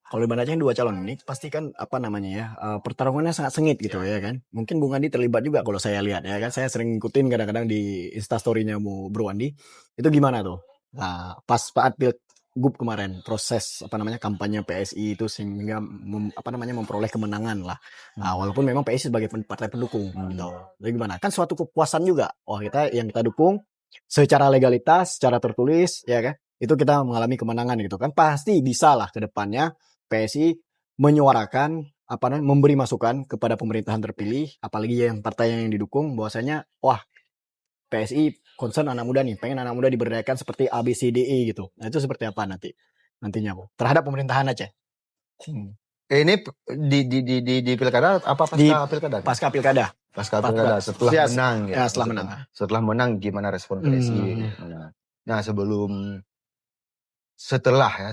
Kalau di Banda Aceh 2 calon ini pasti kan apa namanya ya, pertarungannya sangat sengit gitu ya kan. Mungkin Bung Andi terlibat juga kalau saya lihat ya kan. Saya sering ngikutin kadang-kadang di Instastory-nya Bro Andi. Itu gimana tuh? Nah, pas saat pilgub kemarin proses apa namanya kampanye PSI itu sehingga memperoleh kemenangan lah. Nah, walaupun memang PSI sebagai partai pendukung gitu. Jadi gimana? Kan suatu kepuasan juga. Oh, kita dukung secara legalitas, secara tertulis ya kan. Itu kita mengalami kemenangan gitu kan. Pasti bisa lah ke depannya PSI menyuarakan memberi masukan kepada pemerintahan terpilih, apalagi yang partai yang didukung bahwasanya wah PSI concern anak muda nih, pengen anak muda diberdayakan seperti ABCDE gitu. Nah, itu seperti apa nantinya Bu terhadap pemerintahan Aceh? Ini di pilkada apa pasca pilkada? Pasca pilkada. Pasca pilkada setelah menang ya. Ya, setelah menang. Setelah menang gimana respon PSI? Nah,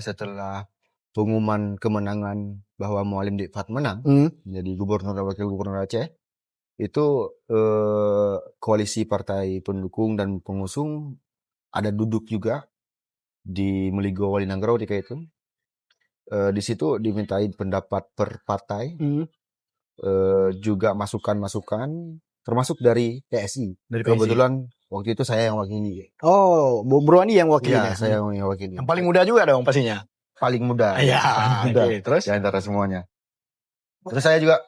setelah pengumuman kemenangan bahwa Mualim Dikfat menang menjadi gubernur dan wakil gubernur Aceh, itu koalisi partai pendukung dan pengusung ada duduk juga di Meligo Walinanggrau ketika itu. Di situ dimintain pendapat per partai, juga masukan-masukan termasuk dari PSI. Kebetulan waktu itu saya yang wakili. Oh, Bro Andi yang wakili ya? Saya yang wakili. Yang paling muda juga dong pastinya. Paling muda. Iya. Okay, terus? Di antara semuanya. Terus saya juga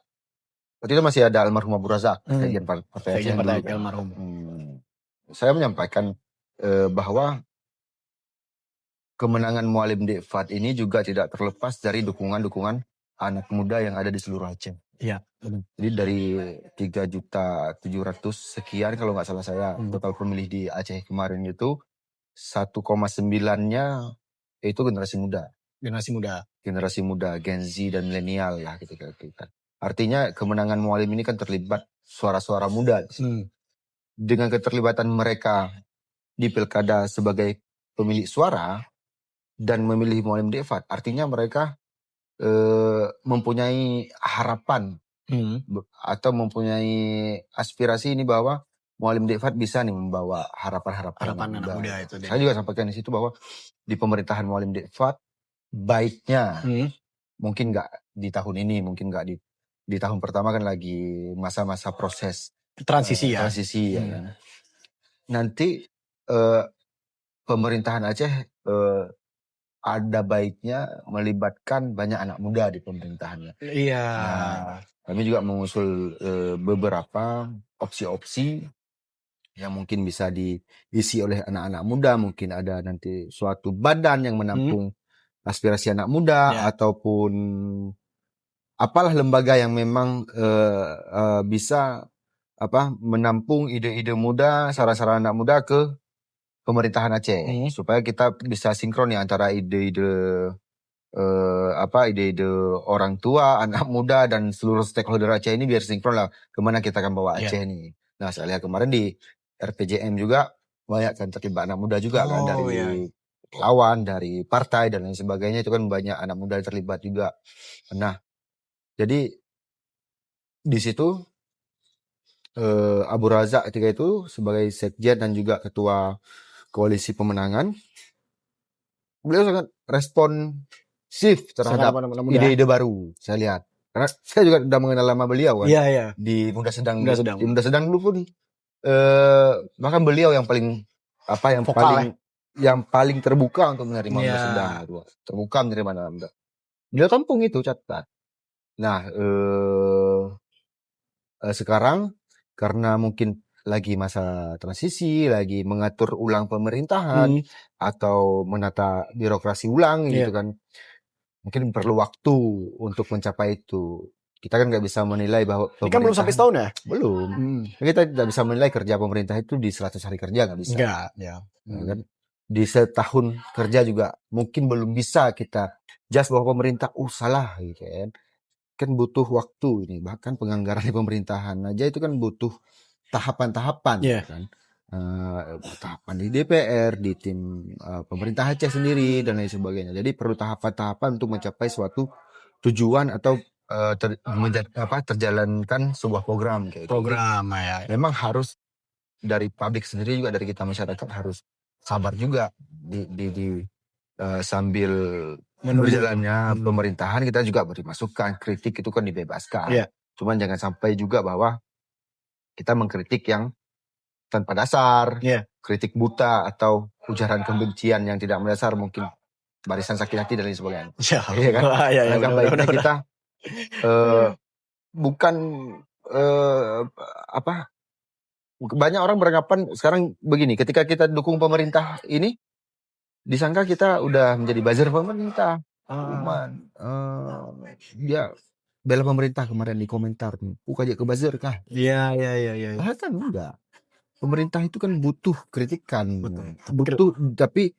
waktu itu masih ada almarhum Abu Razak, sekjen partai Aceh dulu. Almarhum. Saya menyampaikan bahwa kemenangan Mualim Dikfat ini juga tidak terlepas dari dukungan anak muda yang ada di seluruh Aceh. Iya. Jadi dari 3.700.000 sekian kalau nggak salah saya total pemilih di Aceh kemarin itu 1,9-nya itu generasi muda. Generasi muda, Gen Z dan milenial lah ketika kita. Artinya kemenangan Mualim ini kan terlibat suara-suara muda. Dengan keterlibatan mereka di pilkada sebagai pemilik suara dan memilih Mualim Dikfat, artinya mereka mempunyai harapan atau mempunyai aspirasi ini bahwa Mualim Dikfat bisa nih membawa harapan anak muda itu. Saya juga sampaikan di situ bahwa di pemerintahan Mualim Dikfat baiknya mungkin nggak di tahun ini, mungkin nggak di tahun pertama kan lagi masa-masa proses transisi ya kan. Nanti pemerintahan Aceh ada baiknya melibatkan banyak anak muda di pemerintahannya. Iya. Nah, kami juga mengusul beberapa opsi-opsi yang mungkin bisa diisi oleh anak-anak muda. Mungkin ada nanti suatu badan yang menampung aspirasi anak muda ataupun apalah lembaga yang memang bisa menampung ide-ide muda, saran-saran anak muda ke pemerintahan Aceh supaya kita bisa sinkron ya antara ide-ide orang tua, anak muda dan seluruh stakeholder Aceh ini biar sinkron lah kemana kita akan bawa Aceh nih. Nah, saya lihat kemarin di RPJM juga banyak kan terlibat anak muda juga kan dari lawan, dari partai dan lain sebagainya, itu kan banyak anak muda yang terlibat juga. Nah, jadi di situ Abu Razak ketika itu sebagai sekjen dan juga ketua koalisi pemenangan, beliau sangat responsif terhadap ide-ide baru. Saya lihat karena saya juga sudah mengenal lama beliau kan. Di Muda Sedang. Di Muda Sedang dulu pun bahkan beliau yang paling yang paling terbuka untuk menerima Muda Sedang, terbuka menerima anak muda. Dia kampung itu catat. Nah, sekarang karena mungkin lagi masa transisi, lagi mengatur ulang pemerintahan atau menata birokrasi ulang gitu Iya. kan, mungkin perlu waktu untuk mencapai itu. Kita kan nggak bisa menilai bahwa Ini kan belum sampai pemerintahan setahun ya? belum. Kita tidak bisa menilai kerja pemerintah itu di 100 hari kerja, nggak bisa. Enggak, ya. Ya kan? Di setahun kerja juga mungkin belum bisa kita judge bahwa pemerintah salah gitu kan. Kan butuh waktu ini, bahkan penganggaran di pemerintahan aja itu kan butuh tahapan-tahapan Iya. kan. Tahapan di DPR, di tim pemerintah Aceh sendiri dan lain sebagainya. Jadi perlu tahapan-tahapan untuk mencapai suatu tujuan atau terjalankan sebuah program kayak gitu. Program ya. Memang harus dari publik sendiri juga, dari kita masyarakat harus sabar juga sambil berjalannya pemerintahan. Kita juga beri masukan, kritik itu kan dibebaskan. Iya. Cuman jangan sampai juga bahwa kita mengkritik yang tanpa dasar, Iya. kritik buta atau ujaran kebencian yang tidak mendasar, mungkin barisan sakit hati dan lain sebagainya. Iya kan? Alangkah baiknya kita bukan banyak orang beranggapan sekarang begini, ketika kita dukung pemerintah ini disangka kita udah menjadi buzzer pemerintah. Cuman dia bela pemerintah kemarin di komentar nih, aja ke buzzer kah? Iya. Padahal kan enggak. Pemerintah itu kan butuh kritikan, Betul. butuh tapi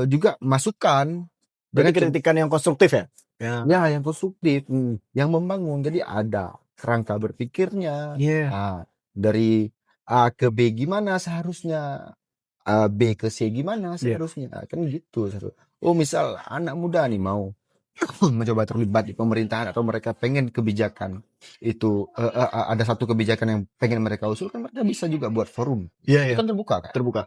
juga masukan. Berarti kritikan yang konstruktif ya? Ya, yang konstruktif, yang membangun. Jadi ada kerangka berpikirnya. Dari A ke B gimana seharusnya, B ke C gimana seharusnya, kan gitu. Misal anak muda nih mau mencoba terlibat di pemerintahan atau mereka pengen kebijakan itu, ada satu kebijakan yang pengen mereka usulkan, mereka bisa juga buat forum. Itu kan terbuka kan? Terbuka.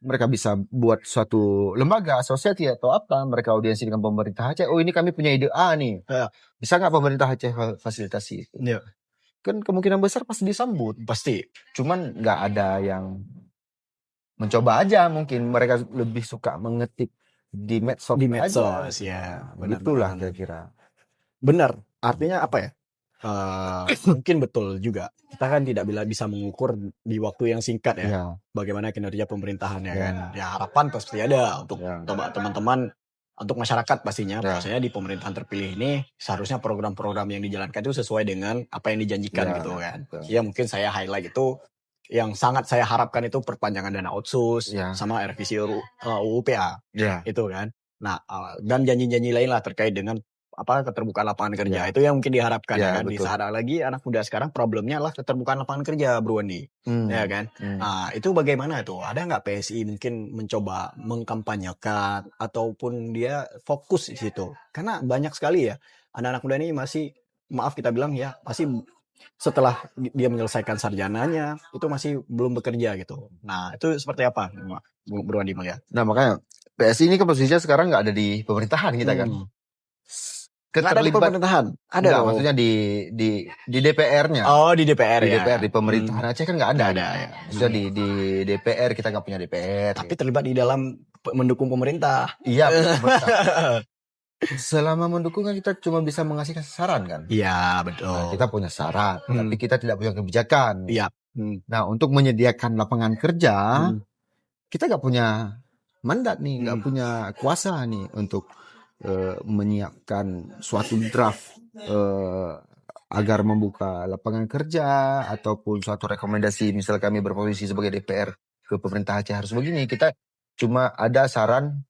Mereka bisa buat suatu lembaga, asosiasi atau apa, mereka audiensi dengan pemerintah Aceh. Ini kami punya ide A nih. Bisa nggak pemerintah Aceh fasilitasi? Iya. Kan kemungkinan besar pasti disambut. Pasti. Cuman nggak ada yang mencoba aja, mungkin mereka lebih suka mengetik di medsos aja. Ya. Itulah kira-kira. Benar. Artinya apa ya? Mungkin betul juga. Kita kan tidak bisa mengukur di waktu yang singkat ya. Bagaimana kinerja pemerintahan ya kan. Ya harapan pasti ada untuk teman-teman, untuk masyarakat pastinya. Maksudnya di pemerintahan terpilih ini seharusnya program-program yang dijalankan itu sesuai dengan apa yang dijanjikan gitu kan. Ya mungkin saya highlight itu yang sangat saya harapkan itu perpanjangan dana otsus sama revisi UU PA itu kan. Nah, dan janji-janji lain lah terkait dengan keterbukaan lapangan kerja. Itu yang mungkin diharapkan ya kan. Di saat lagi anak muda sekarang problemnya adalah keterbukaan lapangan kerja, Bro Andi. Ya kan. Nah, itu bagaimana tuh? Ada nggak PSI mungkin mencoba mengkampanyekan ataupun dia fokus di situ? Karena banyak sekali ya anak-anak muda ini masih, maaf kita bilang ya, masih setelah dia menyelesaikan sarjananya itu masih belum bekerja gitu. Nah, itu seperti apa, Bro Andi melihat? Nah, makanya PSI ini kan posisinya sekarang nggak ada di pemerintahan kita kan. Nggak ada di pemerintahan? Ada dong. Maksudnya di DPR-nya. Di DPR di ya. DPR, di pemerintahan Aceh kan nggak ada. Ya. Maksudnya di DPR kita nggak punya DPR. Tapi terlibat di dalam mendukung pemerintah. Iya. Selama mendukung kan kita cuma bisa mengasih saran kan. Iya, betul. Nah, kita punya saran, tapi kita tidak punya kebijakan. Iya. Nah, untuk menyediakan lapangan kerja, kita nggak punya mandat nih, nggak punya kuasa nih untuk menyiapkan suatu draft agar membuka lapangan kerja ataupun suatu rekomendasi. Misal kami berposisi sebagai DPR ke pemerintah Aceh harus begini, kita cuma ada saran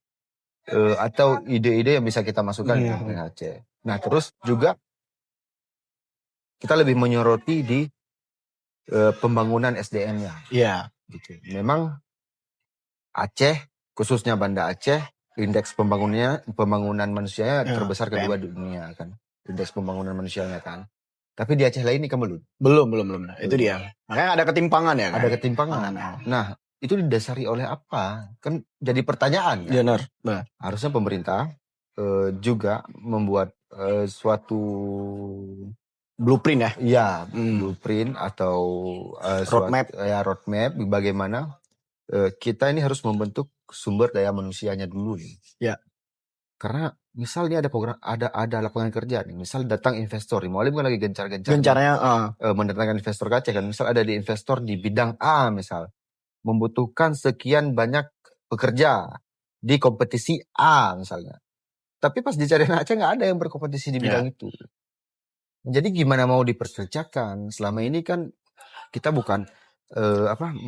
atau ide-ide yang bisa kita masukkan ke pemerintah Aceh. Nah, terus juga kita lebih menyoroti di pembangunan SDM-nya. Iya. Gitu. Memang Aceh, khususnya Banda Aceh, indeks pembangunan manusianya terbesar kedua di dunia kan. Indeks pembangunan manusianya kan. Tapi di Aceh lain ini kan belum. Belum. Itu dia. Makanya ada ketimpangan ya kan? Ada ketimpangan. Nah, itu didasari oleh apa? Kan jadi pertanyaan kan? Benar. Harusnya pemerintah juga membuat suatu blueprint ya? Iya, blueprint atau roadmap bagaimana kita ini harus membentuk sumber daya manusianya dulu nih. Ya. Karena misal nih ada program, ada lapangan kerja nih. Misal datang investor, nih, Mualim kan lagi gencar-gencarnya Gencarnya mendatangkan investor ke Aceh kan. Misal ada di investor di bidang A misal, membutuhkan sekian banyak pekerja di kompetisi A misalnya. Tapi pas dicari anak Aceh nggak ada yang berkompetisi di bidang itu. Jadi gimana mau diperkerjakan? Selama ini kan kita bukan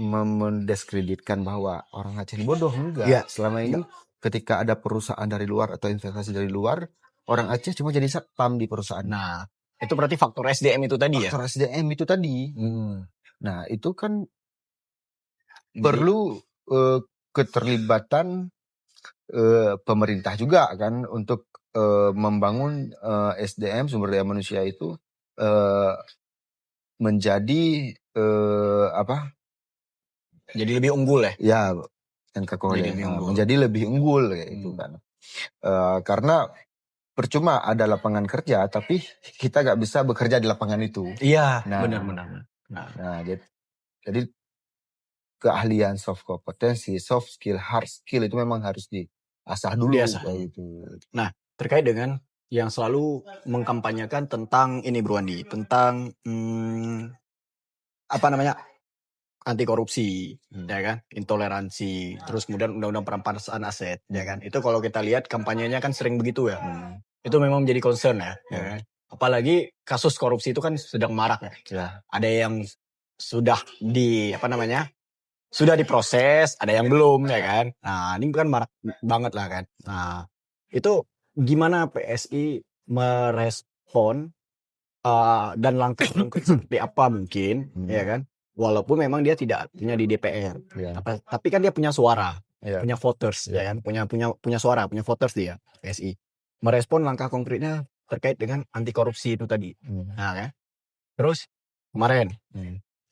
mendiskreditkan bahwa orang Aceh ini bodoh, enggak. Iya. Selama ini ketika ada perusahaan dari luar atau investasi dari luar, orang Aceh cuma jadi satpam di perusahaan. Nah, itu berarti faktor SDM itu tadi ya? Faktor SDM itu tadi. Hmm. Nah, itu kan Jadi, perlu keterlibatan pemerintah juga kan untuk membangun SDM sumber daya manusia itu menjadi jadi lebih unggul ya? ya menjadi lebih unggul kayak gitu kan. Karena percuma ada lapangan kerja tapi kita nggak bisa bekerja di lapangan itu. Iya, Nah, benar. Nah, jadi keahlian soft kompetensi, soft skill, hard skill itu memang harus diasah dulu kayak gitu. Nah, terkait dengan yang selalu mengkampanyekan tentang ini Bro Andi, tentang anti korupsi, ya kan, intoleransi, terus kemudian undang-undang perampasan aset, ya kan. Itu kalau kita lihat kampanyenya kan sering begitu ya. Itu memang menjadi concern ya kan. Apalagi kasus korupsi itu kan sedang marak ya. Ada yang sudah sudah diproses, ada yang belum ya kan. Nah, ini kan marak banget lah kan. Nah, itu gimana PSI merespon dan langkah konkret seperti apa mungkin, ya kan? Walaupun memang dia tidak punya di DPR, tapi kan dia punya suara, punya voters, ya kan? Punya suara, punya voters dia PSI. Merespon langkah konkretnya terkait dengan anti korupsi itu tadi, nah kan? Terus kemarin,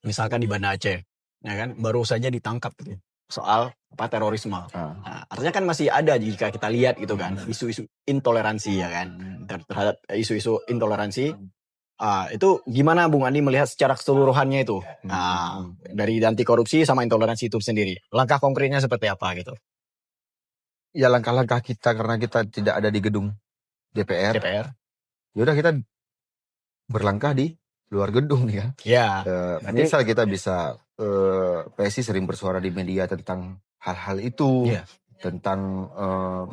misalkan di Banda Aceh, ya kan? Baru saja ditangkap gitu, soal terorisme. Nah, artinya kan masih ada jika kita lihat gitu kan, isu-isu intoleransi ya kan, terhadap isu-isu intoleransi. Itu gimana Bung Andi melihat secara keseluruhannya itu? Dari anti korupsi sama intoleransi itu sendiri. Langkah konkretnya seperti apa gitu? Ya langkah-langkah kita karena kita tidak ada di gedung DPR. Yaudah kita berlangkah di luar gedung nih kan. Ya. Misal kita bisa PSI sering bersuara di media tentang hal-hal itu. Tentang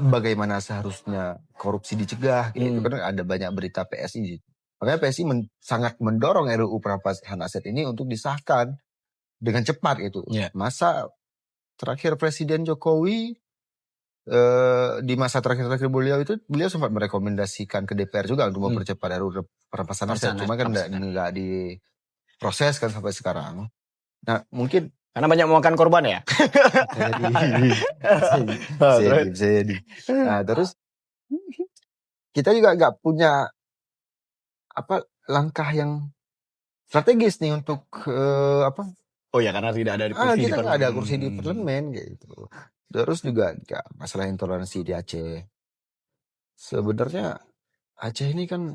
bagaimana seharusnya korupsi dicegah gitu kan ada banyak berita PSI. Makanya PSI sangat mendorong RUU perampasan aset ini untuk disahkan dengan cepat gitu. Masa terakhir Presiden Jokowi di masa terakhir beliau itu beliau sempat merekomendasikan ke DPR juga untuk mempercepat RUU perampasan aset. Cuma kan nggak diproses kan sampai sekarang. Nah mungkin karena banyak memakan korban ya. Bisa jadi. Nah terus kita juga nggak punya langkah yang strategis nih untuk Oh ya karena tidak ada kursi kita nggak ada kursi di parlemen gitu. Terus juga masalah intoleransi di Aceh. Sebenarnya Aceh ini kan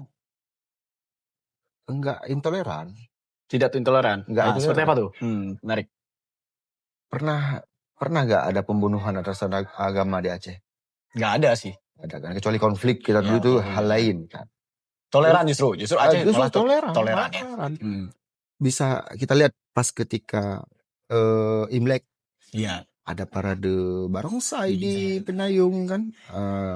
enggak intoleran. Tidak intoleran. Seperti apa tuh? Menarik. Pernah nggak ada pembunuhan atas agama di Aceh? Nggak ada sih. Ada kan, kecuali konflik kita dulu itu hal lain kan. Toleran justru Aceh justru toleran. Bisa kita lihat pas ketika Imlek. Iya. Ada parade barongsai di Penayung kan.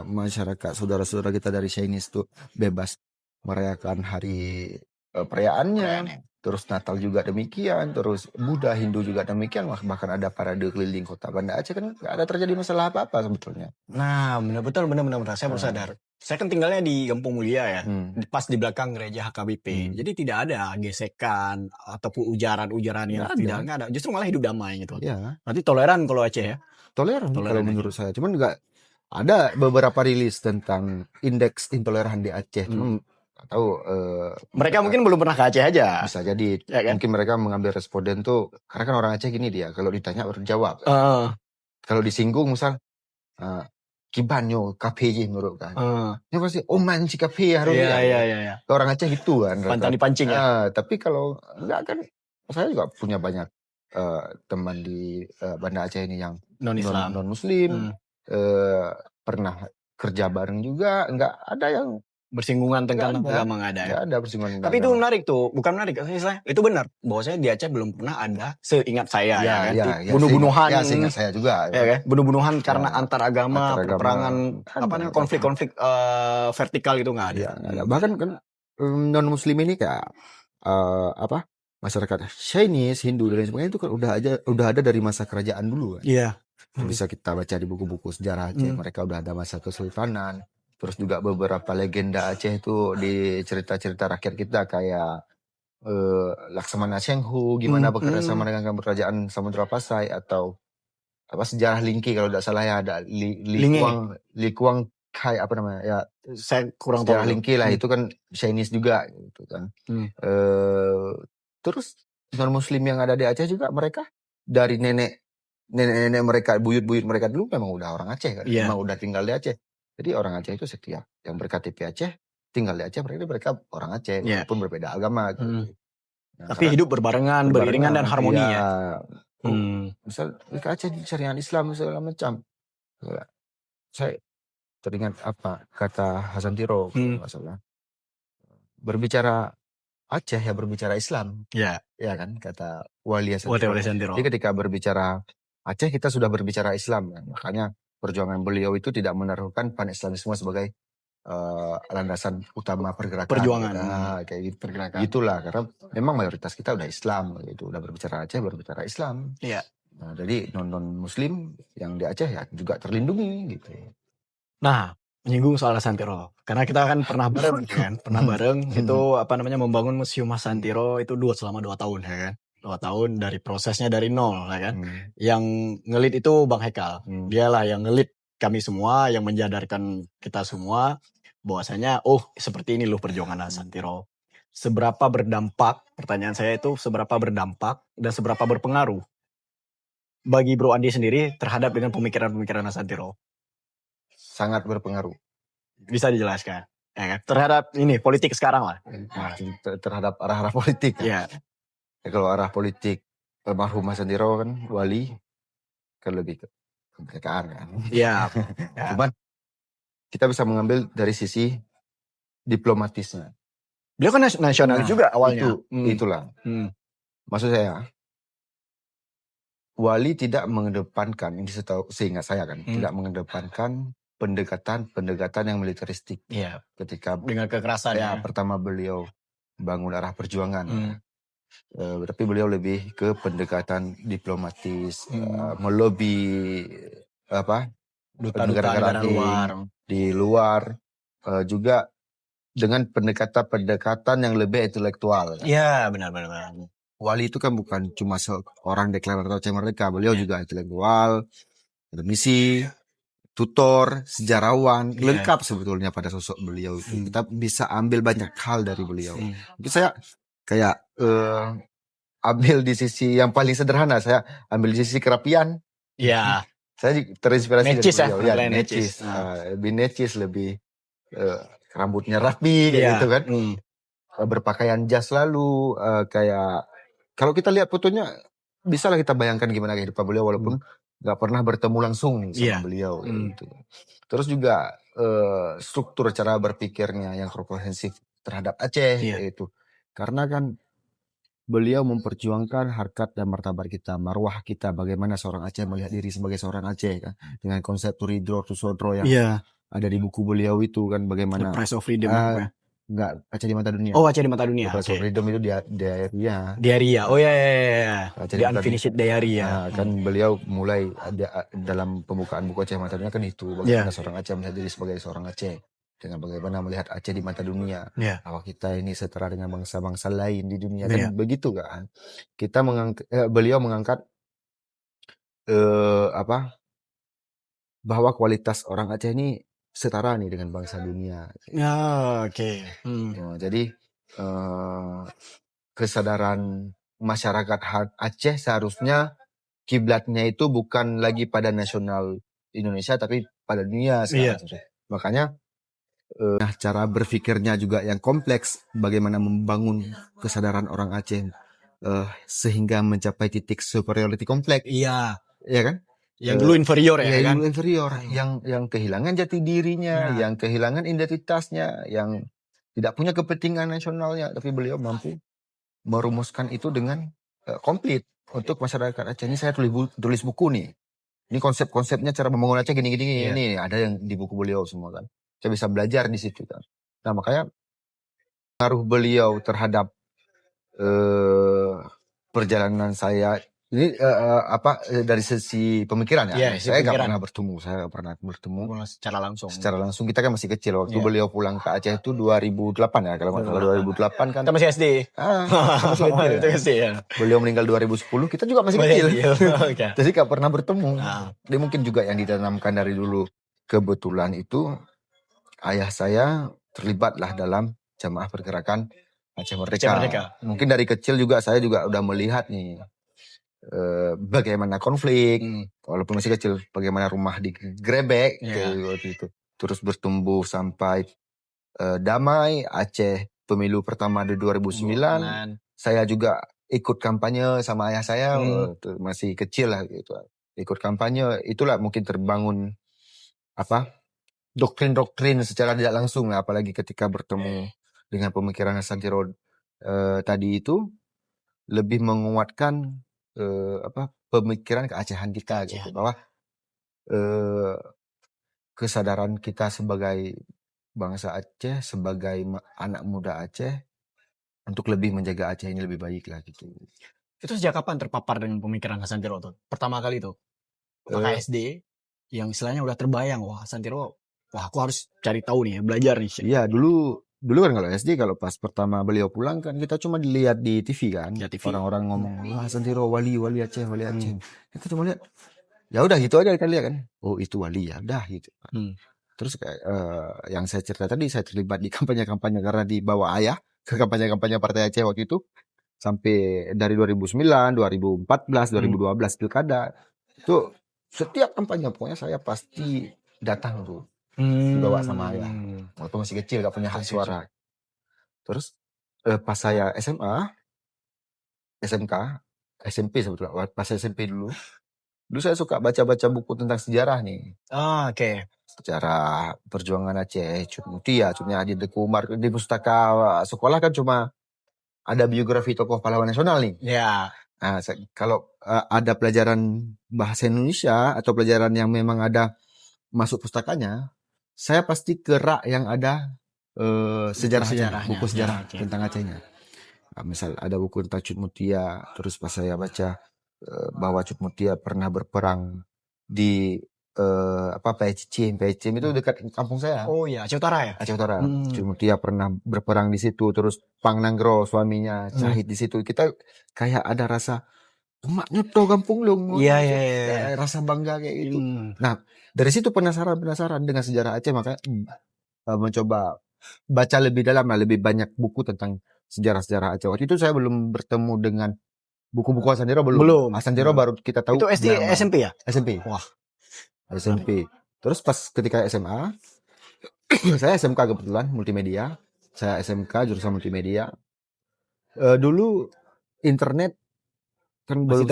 Masyarakat saudara-saudara kita dari Chinese tuh bebas merayakan hari perayaannya. Terus Natal juga demikian, terus Buddha, Hindu juga demikian, bahkan ada parade keliling kota Banda Aceh kan nggak ada terjadi masalah apa-apa sebetulnya. Nah, benar, saya baru sadar. Saya kan tinggalnya di Kampung Mulia ya, pas di belakang gereja HKBP. Jadi tidak ada gesekan ataupun ujaran-ujaran yang tidak ada. Justru malah hidup damai gitu. Iya. Berarti toleran kalau Aceh ya? Toleran kalau menurut saya. Cuman nggak ada beberapa rilis tentang indeks intoleran di Aceh. Cuman tahu mereka mungkin belum pernah ke Aceh aja. Bisa jadi ya kan? Mungkin mereka mengambil responden tuh karena kan orang Aceh gini dia kalau ditanya baru jawab. Kalau disinggung misal kibanyo KPJ menurut kan. Ini pasti oman si KP harus iya. Orang Aceh gitu kan. Pantang dipancing ya. Tapi kalau enggak kan saya juga punya banyak teman di Banda Aceh ini yang non muslim pernah kerja bareng juga, nggak ada yang bersinggungan tentang nggak ada. agama nggak ada. Nggak ada bersinggungan tentang Tapi itu agama. menarik tuh, bukan menarik, saya itu benar. Bahwasanya di Aceh belum pernah ada, seingat saya ya kan, bunuh-bunuhan, seingat saya juga. ya kan, bunuh-bunuhan karena Ya, antar agama, antar agama, peperangan, ada, apa namanya, konflik-konflik vertikal itu nggak ada. Ya, nggak ada. Bahkan kan non Muslim ini kayak apa masyarakat Chinese, Hindu dan lain sebagainya itu kan udah ada dari masa kerajaan dulu kan. Iya. Bisa kita baca di buku-buku sejarah Aceh, mereka udah ada masa kesultanan. Terus juga beberapa legenda Aceh itu di cerita-cerita rakyat kita kayak Laksamana Chenghu, gimana bekerja sama dengan kerajaan Samudra Pasai, atau apa sejarah Lingki kalau tidak salah ya, ada Li Kuang Kai apa namanya ya, saya kurang tahu. sejarah Lingki lah, itu kan Chinese juga gitu kan. Terus non Muslim yang ada di Aceh juga, mereka dari nenek mereka, buyut mereka dulu memang udah orang Aceh kan, memang udah tinggal di Aceh. Jadi orang Aceh itu setiap yang berKTP Aceh tinggal di Aceh, mereka orang Aceh walaupun berbeda agama gitu. Nah, tapi hidup berbarengan, beriringan dan harmoni ya. Misal di Aceh syariat Islam segala macam. Saya teringat apa kata Hasan Tiro masalah berbicara Aceh ya berbicara Islam. Ya kan kata Wali Hasan Tiro. Jadi ketika berbicara Aceh kita sudah berbicara Islam kan? Makanya perjuangan beliau itu tidak menaruhkan pan-Islamisme sebagai landasan utama pergerakan. Perjuangan. Kayak gitu. Pergerakan. Gitulah, karena memang mayoritas kita udah Islam gitu. Udah berbicara Aceh, berbicara Islam. Iya. Nah, jadi non Muslim yang di Aceh ya juga terlindungi gitu. Nah, menyinggung soal Santiro, karena kita kan pernah bareng kan, itu apa namanya membangun Museum Mas Santiro itu selama 2 tahun ya kan. 2 tahun dari prosesnya dari nol ya kan. Yang ngelit itu Bang Hekal. Dialah yang ngelit kami semua, yang menjadarkan kita semua bahwasanya seperti ini loh perjuangan Santiro. Seberapa berdampak, pertanyaan saya itu seberapa berdampak dan seberapa berpengaruh bagi Bro Andi sendiri terhadap dengan pemikiran-pemikiran Santiro? Sangat berpengaruh. Bisa dijelaskan ya kan? Terhadap ini politik sekarang lah. Nah, terhadap arah-arah politik. Iya. Ya, kalau arah politik almarhum Mas Santiro kan wali kan lebih ke kemerdekaan kan. Iya. Cuman kita bisa mengambil dari sisi diplomatisnya. Beliau kan nasionalis juga awalnya. Itulah. Maksud saya, wali tidak mengedepankan, ini seingat saya kan, tidak mengedepankan pendekatan yang militeristik. Iya. Ketika dengan kekerasan ya. Pertama beliau bangun arah perjuangan. Tapi beliau lebih ke pendekatan diplomatis, melobi negara-negara di luar, juga dengan pendekatan yang lebih intelektual. Iya, benar. Wali itu kan bukan cuma seorang deklarator Aceh Merdeka, beliau juga intelektual, akademisi, tutor, sejarawan, lengkap sebetulnya pada sosok beliau itu. Kita bisa ambil banyak hal dari beliau. Jadi saya kayak ambil di sisi yang paling sederhana, saya ambil di sisi kerapian. Iya. Saya terinspirasi dari beliau. Necis. Lebih necis, lebih rambutnya rapi gitu kan. Berpakaian jas lalu kayak kalau kita lihat fotonya bisalah kita bayangkan gimana kehidupan beliau walaupun nggak pernah bertemu langsung sama beliau gitu. Terus juga struktur cara berpikirnya yang komprehensif terhadap Aceh itu karena kan beliau memperjuangkan harkat dan martabat kita, marwah kita, bagaimana seorang Aceh melihat diri sebagai seorang Aceh kan, dengan konsep Turidro Tusodro yang ada di buku beliau itu kan, bagaimana The Price of Freedom. Enggak, Aceh di Mata Dunia. Aceh di Mata Dunia. The Price of Freedom itu diary. Oh ya. The Unfinished Diary ya. Kan beliau mulai ada dalam pembukaan buku Aceh Mata Dunia kan itu bagaimana seorang Aceh melihat diri sebagai seorang Aceh, dengan bagaimana melihat Aceh di mata dunia, bahwa kita ini setara dengan bangsa-bangsa lain di dunia kan begitu kan. Kita beliau mengangkat bahwa kualitas orang Aceh ini setara nih dengan bangsa dunia. Jadi kesadaran masyarakat Aceh seharusnya kiblatnya itu bukan lagi pada nasional Indonesia tapi pada dunia sekarang. Makanya cara berpikirnya juga yang kompleks, bagaimana membangun kesadaran orang Aceh sehingga mencapai titik superiority kompleks. Iya kan? Yang dulu inferior ya kan? yang inferior, yang kehilangan jati dirinya, yang kehilangan identitasnya, yang tidak punya kepentingan nasionalnya, tapi beliau mampu merumuskan itu dengan komplit untuk masyarakat Aceh. Ini saya tulis buku nih. Ini konsep-konsepnya, cara membangun Aceh gini-gini. Ini ada yang di buku beliau semua kan. Saya bisa belajar di situ kan. Nah makanya pengaruh beliau terhadap perjalanan saya ini dari sisi pemikiran ya. Saya nggak pernah bertemu Secara langsung. secara langsung. Kita kan masih kecil waktu beliau pulang ke Aceh itu 2008 ya, kalau nggak salah 2008 kan. Kita masih SD. Masih kecil. Itu SD ya. Beliau meninggal 2010, kita juga masih kecil. Oke. Jadi nggak pernah bertemu. Dia mungkin juga yang ditanamkan dari dulu. Kebetulan itu ayah saya terlibatlah dalam Jamaah Pergerakan Aceh Merdeka. Mungkin dari kecil juga saya juga udah melihat nih bagaimana konflik, walaupun masih kecil, bagaimana rumah digrebek waktu itu. Terus bertumbuh sampai damai Aceh pemilu pertama di 2009. Saya juga ikut kampanye sama ayah saya, masih kecil lah gitu. Ikut kampanye, itulah mungkin terbangun doktrin-doktrin secara tidak langsung lah, apalagi ketika bertemu dengan pemikiran Hasan Tirod tadi itu lebih menguatkan pemikiran keacehan kita gitu, bahwa kesadaran kita sebagai bangsa Aceh, sebagai anak muda Aceh untuk lebih menjaga Aceh ini lebih baik lah gitu. Itu sejak kapan terpapar dengan pemikiran Hasan Tirod? Pertama kali itu? Apakah SD yang istilahnya udah terbayang, wah Hasan Tirod, wah aku harus cari tahu nih, belajar nih. Iya, dulu kan kalau SD, kalau pas pertama beliau pulang kan kita cuma dilihat di TV kan. Orang-orang ngomong, wah Hasan Tirod wali Aceh, wali Aceh. Kita cuma lihat, ya udah gitu aja kita lihat kan. Oh itu wali ya, udah gitu. Terus yang saya cerita tadi, saya terlibat di kampanye-kampanye karena dibawa ayah ke kampanye-kampanye Partai Aceh waktu itu. Sampai dari 2009, 2014, 2012 pilkada. Itu setiap kampanye pokoknya saya pasti datang tuh. Dibawa sama ayah. Waktu masih kecil gak punya hak suara. Terus pas saya SMA, SMK, SMP sebetulnya. Pas SMP dulu saya suka baca-baca buku tentang sejarah nih. Oke. Sejarah perjuangan Aceh, Cut Mutia, Cutnya Adi Deku Umar. Di pustaka sekolah kan cuma ada biografi tokoh pahlawan nasional nih. Ya. Nah, kalau ada pelajaran bahasa Indonesia atau pelajaran yang memang ada masuk pustakanya, saya pasti kerak yang ada buku sejarah tentang Acehnya. Nah, misal ada buku tentang Cut Mutia, terus pas saya baca bahwa Cut Mutia pernah berperang di Pecim itu dekat kampung saya. Oh iya, Aceh Utara ya? Aceh Utara. Cut Mutia pernah berperang di situ, terus Pang Nanggro suaminya syahid di situ. Kita kayak ada rasa emaknya tuh kampung lu. Iya. Rasa bangga kayak gitu. Nah, dari situ penasaran dengan sejarah Aceh, maka mencoba baca lebih dalam lah, lebih banyak buku tentang sejarah-sejarah Aceh. Waktu itu saya belum bertemu dengan buku-buku Hasan Tirod belum. Hasan Tirod baru kita tahu. Itu SD, SMP ya? SMP. Wah. SMP. Terus pas ketika SMA, saya SMK kebetulan multimedia. Saya SMK jurusan multimedia. Dulu internet kan masih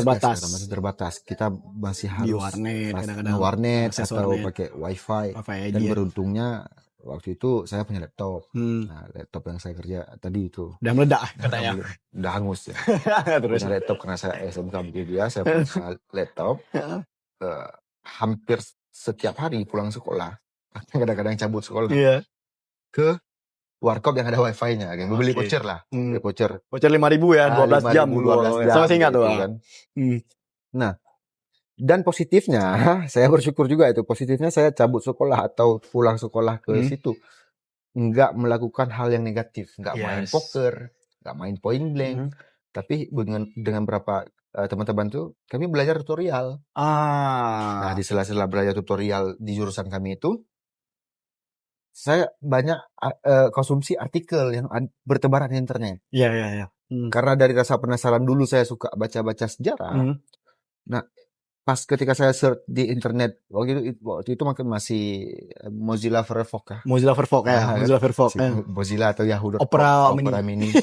terbatas. Kita masih harus di warnet, kadang-kadang warnet atau pakai wifi. Dan beruntungnya waktu itu saya punya laptop. Nah, laptop yang saya kerja tadi itu udah meledak katanya. Udah hangus ya. Terus punya laptop karena saya SMK multimedia, saya punya laptop. Hampir setiap hari pulang sekolah, kadang-kadang cabut sekolah ke warkop yang ada wifi-nya, kayak beli voucher lah, voucher 5.000 ya, 12 jam. Sama sih nggak tuh kan. Nah, dan positifnya saya bersyukur juga itu, positifnya saya cabut sekolah atau pulang sekolah ke situ nggak melakukan hal yang negatif, nggak main poker, nggak main point blank, tapi dengan berapa teman-teman tuh kami belajar tutorial. Nah, di sela-sela belajar tutorial di jurusan kami itu, saya banyak konsumsi artikel yang bertebaran di internet. Iya. Karena dari rasa penasaran dulu saya suka baca-baca sejarah. Nah, pas ketika saya search di internet waktu itu masih Mozilla Firefox ya. Mozilla atau Yahoo. Opera Mini.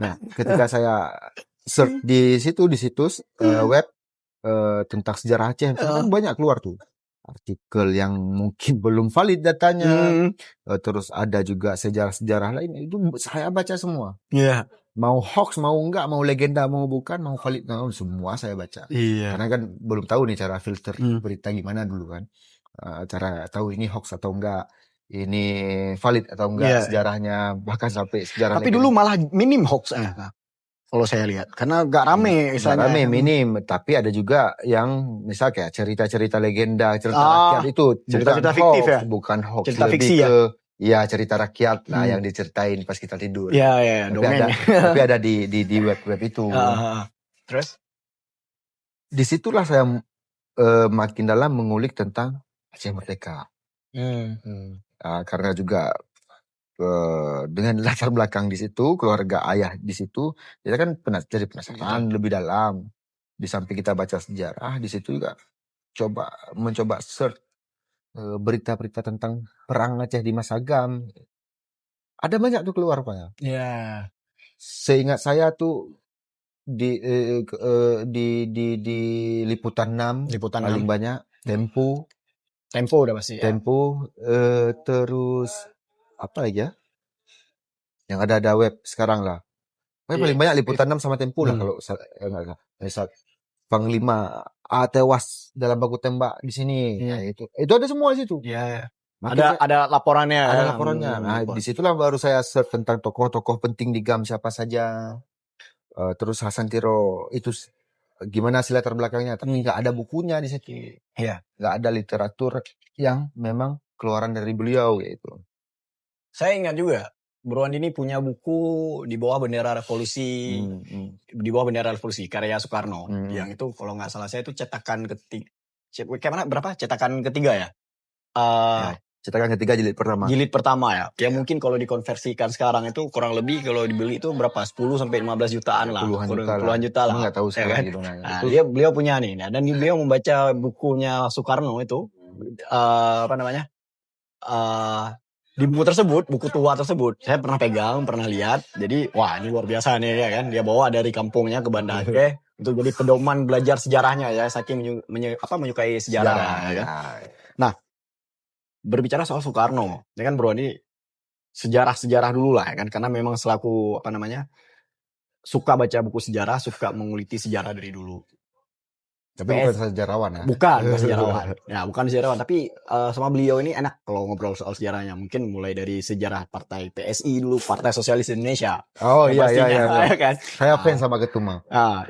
Nah, ketika saya search di situs web, tentang sejarah Aceh. Kan banyak keluar tuh artikel yang mungkin belum valid datanya. Terus ada juga sejarah-sejarah lain itu saya baca semua. Iya. Mau hoax, mau enggak, mau legenda, mau bukan, mau valid, mau semua saya baca. Iya. Karena kan belum tahu nih cara filter berita gimana dulu kan. Cara tahu ini hoax atau enggak, ini valid atau enggak sejarahnya, bahkan sampai sejarah Tapi legenda. dulu malah minim hoax kalau saya lihat, karena gak rame. Gak rame, minim. Tapi ada juga yang misal kayak cerita-cerita legenda, cerita rakyat itu cerita-cerita bukan fiktif hoax, ya? bukan hoax, Cerita lebih fiksi ke ya cerita rakyat lah yang diceritain pas kita tidur. Iya, Tapi dongeng. tapi ada di web-web itu. Terus? Disitulah saya makin dalam mengulik tentang Aceh Merdeka. Karena juga dengan latar belakang di situ, keluarga ayah di situ, kita kan jadi penasaran lebih dalam. Di samping kita baca sejarah, di situ juga mencoba search berita-berita tentang perang Aceh di masa Agam. Ada banyak tuh keluar Pak. Iya. Seingat saya tuh di Liputan 6 paling banyak, Tempo udah pasti. Tempo, terus apa lagi ya? Yang ada web sekarang lah. Paling banyak Liputan 6 sama Tempo lah kalau misal Panglima tewas dalam baku tembak di sini. Nah, itu ada semua di situ. Iya. Makanya Ada laporannya. Ada laporannya. Nah, disitulah baru saya search tentang tokoh-tokoh penting di GAM siapa saja. Terus Hasan Tiro itu gimana sih latar belakangnya? Tapi nggak ada bukunya di situ. Iya. Nggak ada literatur yang memang keluaran dari beliau gitu. Saya ingat juga, Bro Andi ini punya buku di bawah bendera revolusi, di bawah bendera revolusi karya Soekarno. Yang itu kalau nggak salah saya itu cetakan ketiga, berapa? Cetakan ketiga ya? Cetakan ketiga jilid pertama. Jilid pertama ya. Ya mungkin kalau dikonversikan sekarang itu kurang lebih kalau dibeli itu berapa? 10 sampai 15 jutaan lah. Puluhan juta lah. Nggak tahu sekarang kan? gitu. Nah, beliau punya nih. Dan beliau membaca bukunya Soekarno itu di buku tersebut, buku tua tersebut, saya pernah pegang, pernah lihat. Jadi, wah ini luar biasa nih ya kan. Dia bawa dari kampungnya ke Banda Aceh untuk jadi pedoman belajar sejarahnya ya. Saking menyukai sejarah. Ya kan? Nah, berbicara soal Soekarno, ya kan Bro, ini sejarah-sejarah dulu lah ya kan. Karena memang selaku suka baca buku sejarah, suka menguliti sejarah dari dulu. Tapi bukan sejarawan ya? Bukan sejarawan. Ya, bukan sejarawan. Tapi sama beliau ini enak kalau ngobrol soal sejarahnya. Mungkin mulai dari sejarah partai PSI dulu, Partai Sosialis Indonesia. Oh iya. Kan? Saya fans sama Ketum.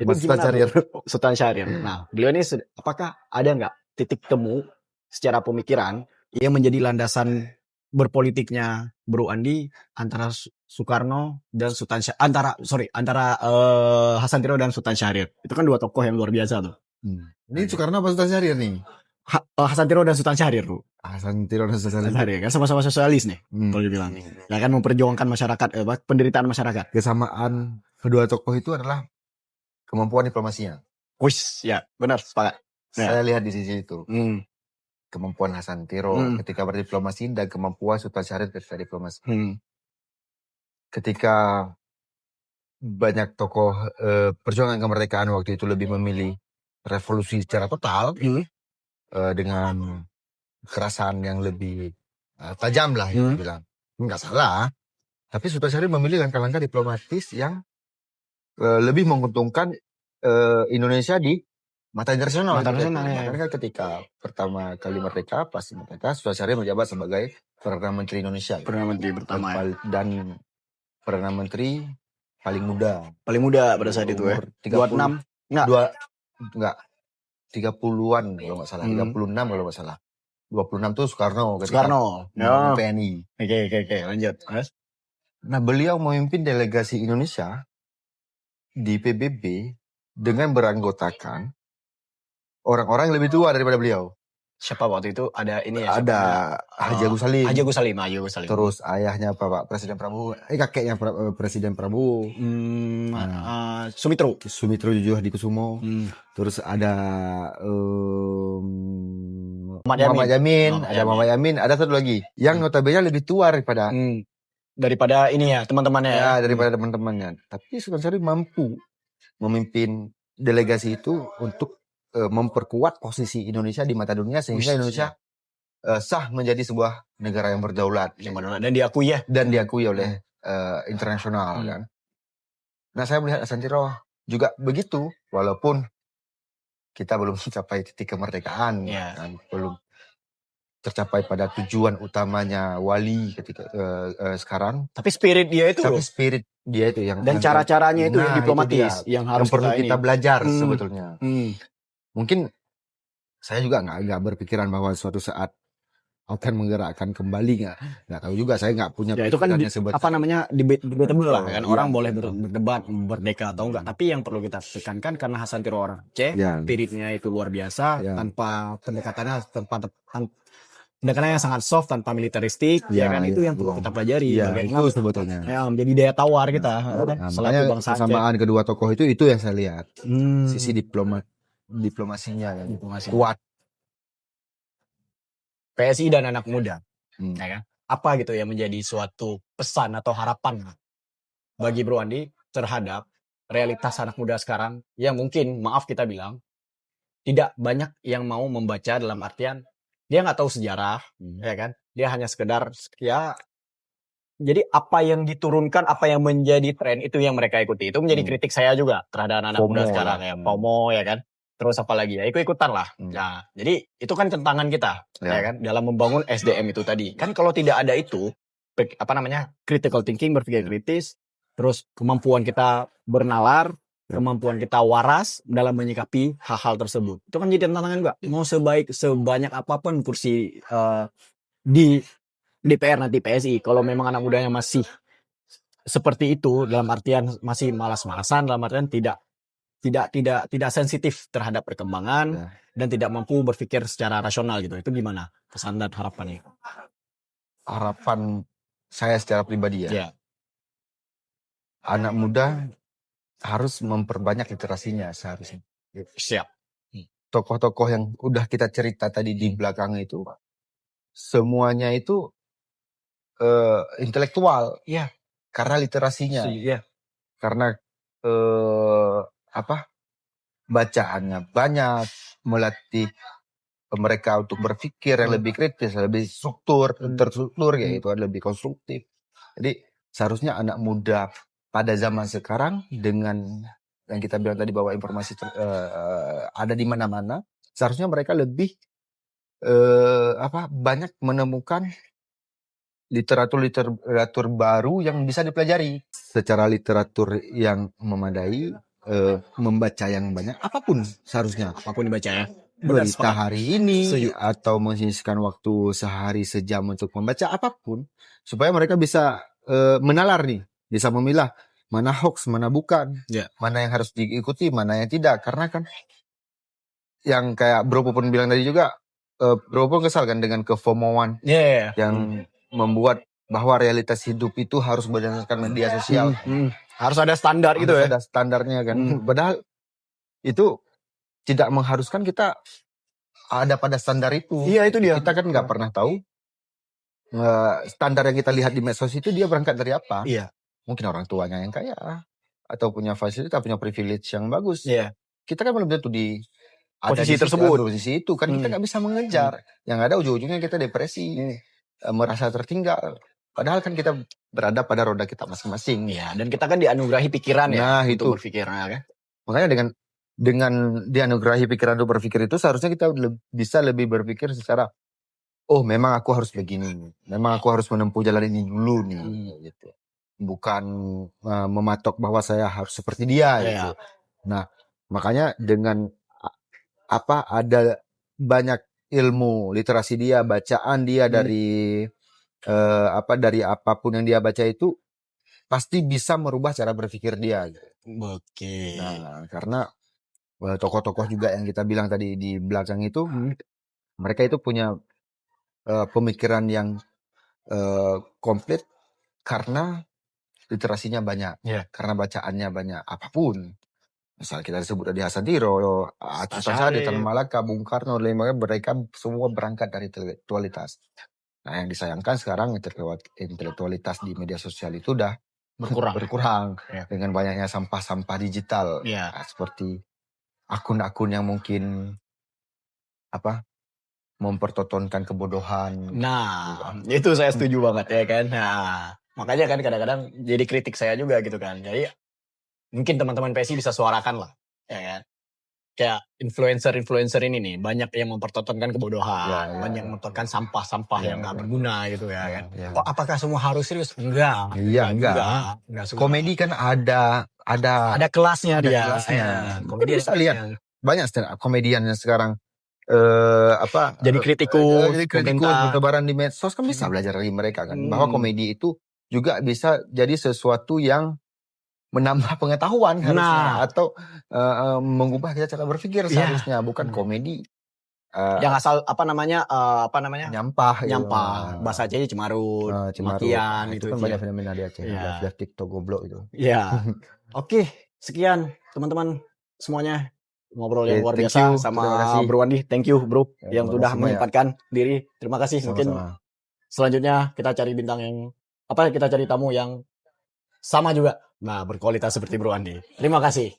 Itu Sultan Syahrir. Sultan Syahrir. Nah, beliau ini apakah ada nggak titik temu secara pemikiran yang menjadi landasan berpolitiknya Bro Andi antara Soekarno dan antara Hasan Tiro dan Sultan Syahrir. Itu kan dua tokoh yang luar biasa tuh. Ini Soekarno apa Sultan Syahrir nih? Hasan Tiro dan Sultan Syahrir, Bro. Hasan Tiro dan Sultan Syahrir kan sama-sama sosialis nih, kalau dibilang. Ya kan memperjuangkan masyarakat, penderitaan masyarakat. Kesamaan kedua tokoh itu adalah kemampuan diplomasinya. Wis, ya, benar, sepakat. Saya lihat di sisi itu. Kemampuan Hasan Tiro ketika berdiplomasi dan kemampuan Sultan Syahrir ketika diplomasi. Ketika banyak tokoh perjuangan kemerdekaan waktu itu lebih memilih revolusi secara total dengan kekerasan yang lebih tajam lah bilang. Nggak salah. Tapi Sultan Syahrir memilih langkah-langkah diplomatis yang lebih menguntungkan Indonesia di mata internasional. Karena kan ketika pertama kali merdeka, pas merdeka, Sultan Syahrir menjabat sebagai Perdana Menteri Indonesia. Perdana Menteri pertama dan Perdana Menteri paling muda. Paling muda pada saat itu ya. 26? Enggak. 30-an kalau nggak salah. 36 kalau nggak salah. 26 tuh Soekarno. PNI. Oke, lanjut. Nah, beliau memimpin delegasi Indonesia di PBB dengan beranggotakan orang-orang yang lebih tua daripada beliau. Siapa waktu itu? Ada ini ya? Ada Haji Agus Salim. Haji Agus Salim. Terus ayahnya Pak Presiden Prabowo. Kakeknya Presiden Prabowo. Sumitro Jujo Hadikusumo. Terus ada Muhammad Yamin. Ada Muhammad Yamin. Ada satu lagi. Yang notabene lebih tua daripada ini ya, teman-temannya. Ya, daripada teman-temannya. Tapi Sultan Syahrir mampu memimpin delegasi itu untuk memperkuat posisi Indonesia di mata dunia sehingga Indonesia sah menjadi sebuah negara yang berdaulat dan diakui ya. dan diakui oleh internasional kan. Nah saya melihat Asantiro juga begitu, walaupun kita belum mencapai titik kemerdekaan, kan? Belum tercapai pada tujuan utamanya Wali ketika sekarang. Tapi spirit dia itu, spirit dia itu yang dan cara-caranya itu yang diplomatis, yang harus perlu kita belajar sebetulnya. Mungkin saya juga nggak berpikiran bahwa suatu saat akan menggerakkan kembali, nggak tahu juga, saya nggak punya ya, itu kan apa namanya debatable lah kan, orang boleh berdebat merdeka atau enggak, tapi yang perlu kita tekankan karena Hasantiro orang Aceh, spiritnya itu luar biasa, tanpa pendekatannya yang sangat soft, tanpa militeristik, ya kan, itu yang perlu kita pelajari, itu sebetulnya menjadi daya tawar kita selaku bangsa Aceh. Kesamaan kedua tokoh itu yang saya lihat, sisi diplomasinya yang kuat. PSI dan anak muda, ya kan? Apa gitu yang menjadi suatu pesan atau harapan bagi Bro Andi terhadap realitas anak muda sekarang yang mungkin, maaf kita bilang, tidak banyak yang mau membaca, dalam artian dia nggak tahu sejarah, ya kan? Dia hanya sekedar ya. Jadi apa yang diturunkan, apa yang menjadi tren itu yang mereka ikuti. Itu menjadi kritik saya juga terhadap anak muda sekarang ya, FOMO ya kan. Terus apa lagi ya, ikut-ikutan lah. Nah, jadi itu kan tantangan kita, ya kan, dalam membangun SDM itu tadi. Kan kalau tidak ada itu, apa namanya, critical thinking, berpikir kritis, terus kemampuan kita bernalar, kemampuan kita waras dalam menyikapi hal-hal tersebut. Itu kan jadi tantangan juga. Mau sebanyak apapun kursi di DPR nanti PSI, kalau memang anak mudanya masih seperti itu, dalam artian masih malas-malasan, dalam artian tidak sensitif terhadap perkembangan dan tidak mampu berpikir secara rasional gitu. Itu gimana pesan dan harapannya? Harapan saya secara pribadi ya. Anak muda harus memperbanyak literasinya seharusnya. Siap. Tokoh-tokoh yang udah kita cerita tadi di belakang itu semuanya itu intelektual. Iya. Karena literasinya. Iya. Karena bacaannya banyak, melatih mereka untuk berpikir yang lebih kritis, lebih terstruktur kayak itu, lebih konstruktif. Jadi seharusnya anak muda pada zaman sekarang dengan yang kita bilang tadi bahwa informasi ada di mana-mana, seharusnya mereka lebih banyak menemukan literatur baru yang bisa dipelajari secara literatur yang memadai, membaca yang banyak, apapun seharusnya, apapun dibaca ya. Berita hari ini atau menyisihkan waktu sehari sejam untuk membaca apapun supaya mereka bisa menalar nih, bisa memilah mana hoax, mana bukan, mana yang harus diikuti, mana yang tidak. Karena kan yang kayak Bro pun bilang tadi juga, Bro pun kesal kan dengan kefomoan yang membuat bahwa realitas hidup itu harus berdasarkan media sosial. Harus ada standar gitu ya. Ada standarnya kan. Padahal itu tidak mengharuskan kita ada pada standar itu. Iya, itu dia. Kita kan nggak pernah tahu standar yang kita lihat di medsos itu dia berangkat dari apa. Iya. Mungkin orang tuanya yang kaya atau punya fasilitas, punya privilege yang bagus. Iya. Kita kan belum tentu di posisi tersebut, posisi itu kan kita nggak bisa mengejar. Yang ada ujung-ujungnya kita depresi, merasa tertinggal. Padahal kan kita berada pada roda kita masing-masing. Ya, dan kita kan dianugerahi pikiran untuk berpikir. Kan? Makanya dengan dianugerahi pikiran untuk berpikir itu seharusnya kita bisa lebih berpikir secara, oh memang aku harus begini, memang aku harus menempuh jalan ini dulu nih, gitu. Bukan mematok bahwa saya harus seperti dia. Gitu. Nah, makanya dengan ada banyak ilmu, literasi dia, bacaan dia dari dari apapun yang dia baca itu pasti bisa merubah cara berpikir dia. Oke. Nah, karena tokoh-tokoh juga yang kita bilang tadi di belakang itu, mereka itu punya pemikiran yang komplit karena literasinya banyak, karena bacaannya banyak. Apapun, misal kita sebut tadi Hasantiro, Atisasari, Tan Malaka, Bung Karno, mereka semua berangkat dari intelektualitas. Nah, yang disayangkan sekarang intelektualitas di media sosial itu udah berkurang dengan banyaknya sampah-sampah digital. Nah, seperti akun-akun yang mungkin apa mempertontonkan kebodohan. Nah, itu saya setuju banget ya kan. Nah, makanya kan kadang-kadang jadi kritik saya juga gitu kan. Jadi mungkin teman-teman PSI bisa suarakan lah, ya kan. Kayak influencer-influencer ini nih banyak yang mempertontonkan kebodohan, Ya, banyak yang mempertontonkan sampah-sampah Ya, yang nggak betul. berguna gitu ya kan. Ya. Oh, apakah semua harus serius? Enggak. Iya, enggak. Enggak semua. Komedi kan ada Ada kelasnya ada dia. kelasnya. Ya, Komedi komedi bisa lihat banyak stand up komedian yang sekarang jadi kritikus, jadi kritikus pemerintah. bertebaran di medsos kan bisa belajar dari mereka kan bahwa Hmm. komedi itu juga bisa jadi sesuatu yang menambah pengetahuan harusnya Nah. atau mengubah kita cara berpikir Iya. seharusnya bukan komedi Yang asal apa namanya nyampah gitu. nyampah, bahasa Acehnya cemarut, Cimaru. makian Itu itu kan ya. banyak fenomena di Aceh Iya. live TikTok goblok itu. Ya. Oke, sekian teman-teman semuanya ngobrol yang luar Thank biasa you, terima sama kasih. Bro Andi. Thank you Bro Ya, yang terima sudah kasih banyak. menyempatkan diri. Terima kasih. Mungkin Sama-sama. selanjutnya kita cari bintang yang kita cari tamu yang sama juga. Nah, berkualitas seperti Bro Andi. Terima kasih.